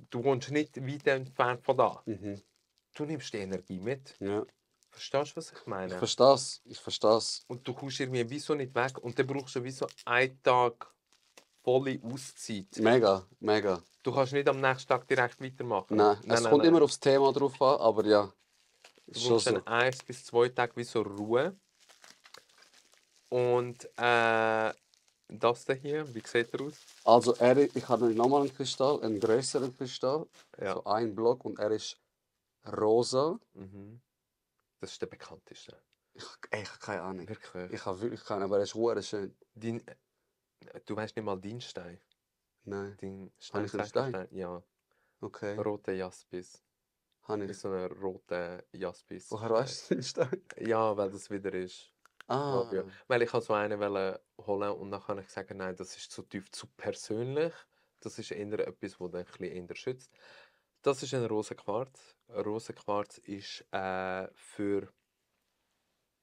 Du wohnst nicht weit entfernt von da. Mhm. Du nimmst die Energie mit. Ja. Verstehst du, was ich Ich meine? versteh's. Ich versteh's. Und du kommst irgendwie wieso nicht weg und dann brauchst du wieso einen Tag volle Auszeit. Mega, mega. Du kannst nicht am nächsten Tag direkt weitermachen. Nein, es kommt immer aufs Thema drauf an, aber ja. Du Schon brauchst so. dann 1 bis 2 Tage wie so Ruhe. Und das hier, wie sieht er aus? Also ich habe nochmal einen Kristall, einen größeren Kristall, Ja. so ein Block und er ist rosa. Mhm. Das ist der bekannteste. Ich habe keine Ahnung. Wirklich. Ich habe wirklich keine, aber er ist sehr schön. Du weißt nicht mal deinen Stein. Nein. Dein Habe ich einen Stein? Ja. Okay. Roter Jaspis. Habe Mit ich. so einer roten Jaspis. Woher weißt du den Stein? Ja, weil das wieder ist. Ah. Ja. Weil ich so einen holen und dann kann ich sagen, nein, das ist zu tief, zu persönlich. Das ist eher etwas, das ein bisschen eher schützt. Das ist ein Rosenquarz. Rosenquarz ist für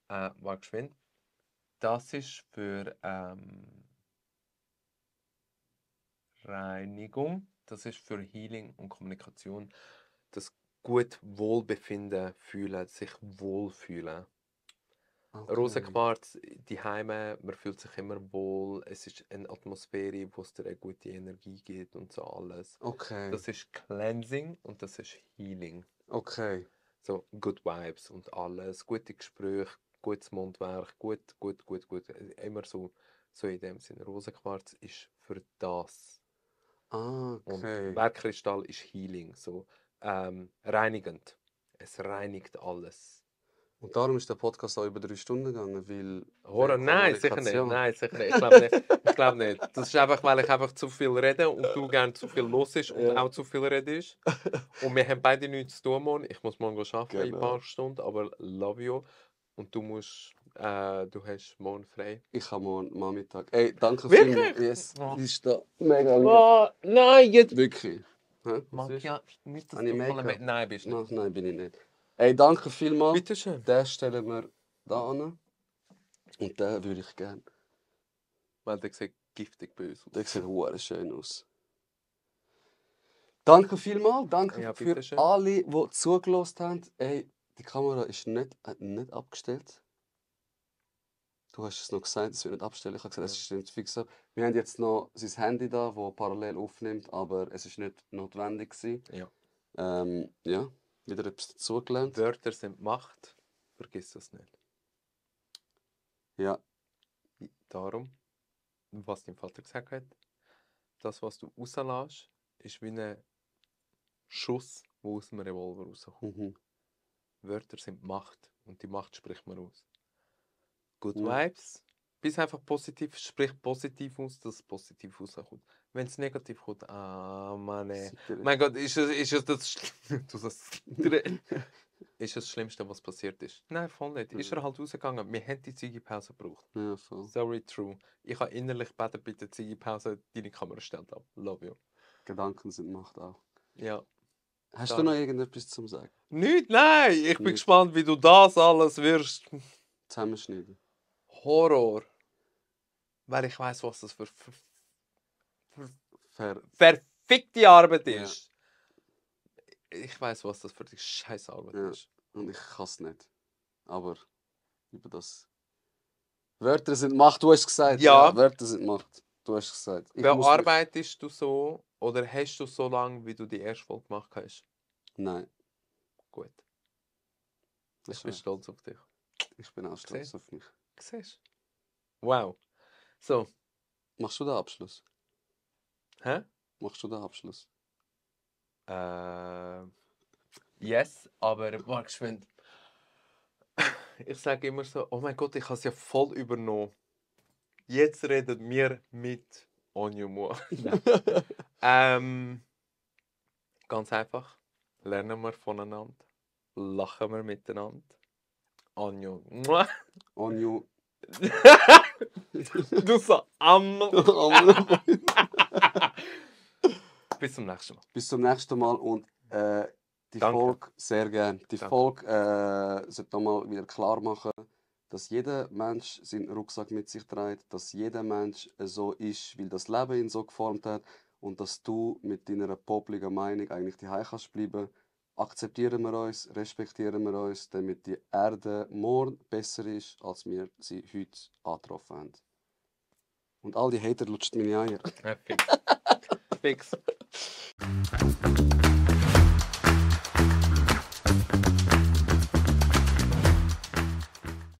warte geschwind. Das ist für Reinigung. Das ist für Healing und Kommunikation. Das gut Wohlbefinden fühlen, sich wohlfühlen. Okay. Rosenquarz, die Heime, man fühlt sich immer wohl. Es ist eine Atmosphäre, wo es dir eine gute Energie gibt und so alles. Okay. Das ist Cleansing und das ist Healing. Okay. So Good Vibes und alles, gute Gespräche, gutes Mundwerk, gut. Immer so in dem Sinne. Rosenquarz ist für das. Ah, okay. Und Bergkristall ist Healing, so reinigend. Es reinigt alles. Und darum ist der Podcast auch über 3 Stunden gegangen, weil... Horror? Nein, sicher nicht. Kommunikation. Nein, sicher nicht. Ich glaube nicht. Ich glaube nicht. Das ist einfach, weil ich einfach zu viel rede und du gerne zu viel los ist und auch zu viel redest. Und wir haben beide nichts zu tun, Mon. Ich muss morgen arbeiten in ein paar Stunden, aber love you. Und du musst, du hast morgen frei. Ich habe morgen Nachmittag. Ey, danke Wirklich? vielmals. Yes, Oh. ist da mega lieb. Oh, nein, jetzt. Wirklich. Hä? Was Mag ist? ja nicht, dass Habe ich du Make-up? voll mit. Nein, bist du nicht. Nein, bin ich nicht. Ey, danke vielmals. Bitte schön. Den stellen wir da an. Und den würde ich gerne. Weil der sieht giftig böse aus. Der sieht hure schön aus. Danke vielmals. Danke Ja, für bitteschön. alle, die zugelassen haben. Ey, die Kamera ist nicht abgestellt. Du hast es noch gesagt, es wird nicht abstellen. Ich habe gesagt, es ist nicht fix ab. Wir haben jetzt noch sein Handy da, das parallel aufnimmt, aber es ist nicht notwendig gewesen. Ja. Ja, wieder etwas dazugelernt. Wörter sind Macht. Vergiss das nicht. Ja, Darum, was dein Vater gesagt hat, das, was du rauslässt, ist wie ein Schuss, der aus dem Revolver rauskommt. mhm. Wörter sind Macht und die Macht spricht man aus. Good Ja. Vibes. Bist einfach positiv, sprich positiv aus, dass es positiv rauskommt. Wenn es negativ kommt, Mann, ey. Sicher. Mein Gott, ist es das. Du das ist das Schlimmste, was passiert ist. Nein, voll nicht. Ist er halt rausgegangen. Wir haben die Ziegepause gebraucht. Ja, voll. Sorry, true. Ich habe innerlich gebeten, bitte Ziegepause, deine Kamera stellt ab. Love you. Gedanken sind Macht auch. Ja. Hast Da- du noch irgendetwas zum Sagen? Nicht, nein! Ich bin Nicht. gespannt, wie du das alles wirst. Zusammenschneiden. Horror. Weil ich weiß, was das für verfickte Arbeit Ja. ist. Ich weiß, was das für die scheiß Arbeit Ja. ist. Und ich kann es nicht. Aber über das. Wörter sind Macht, du hast gesagt. Ja. Wörter sind Macht. Du hast gesagt. Ich muss mich- Bearbeitest du so oder hast du so lange, wie du die erste Folge gemacht hast? Nein. Gut. Das Ich bin ist stolz auf dich. Ich bin auch stolz Siehst? auf mich. Siehst du? Wow. So. Machst du den Abschluss? Hä? Machst du den Abschluss? Yes, aber warte geschwind. Ich sage immer so, oh mein Gott, ich habe es ja voll übernommen. Jetzt reden wir mit Onyo. Ganz einfach. Lernen wir voneinander. Lachen wir miteinander. Onyo. On you. Du so am. Bis zum nächsten Mal. Bis zum nächsten Mal und die Danke. Folge sehr gern. Die Danke. Folge sollte nochmal wieder klar machen, dass jeder Mensch seinen Rucksack mit sich trägt, dass jeder Mensch so ist, weil das Leben ihn so geformt hat und dass du mit deiner popligen Meinung eigentlich daheim kannst bleiben. Akzeptieren wir uns, respektieren wir uns, damit die Erde morgen besser ist, als wir sie heute angetroffen haben. Und all die Hater lutscht meine Eier. Fix. Fix.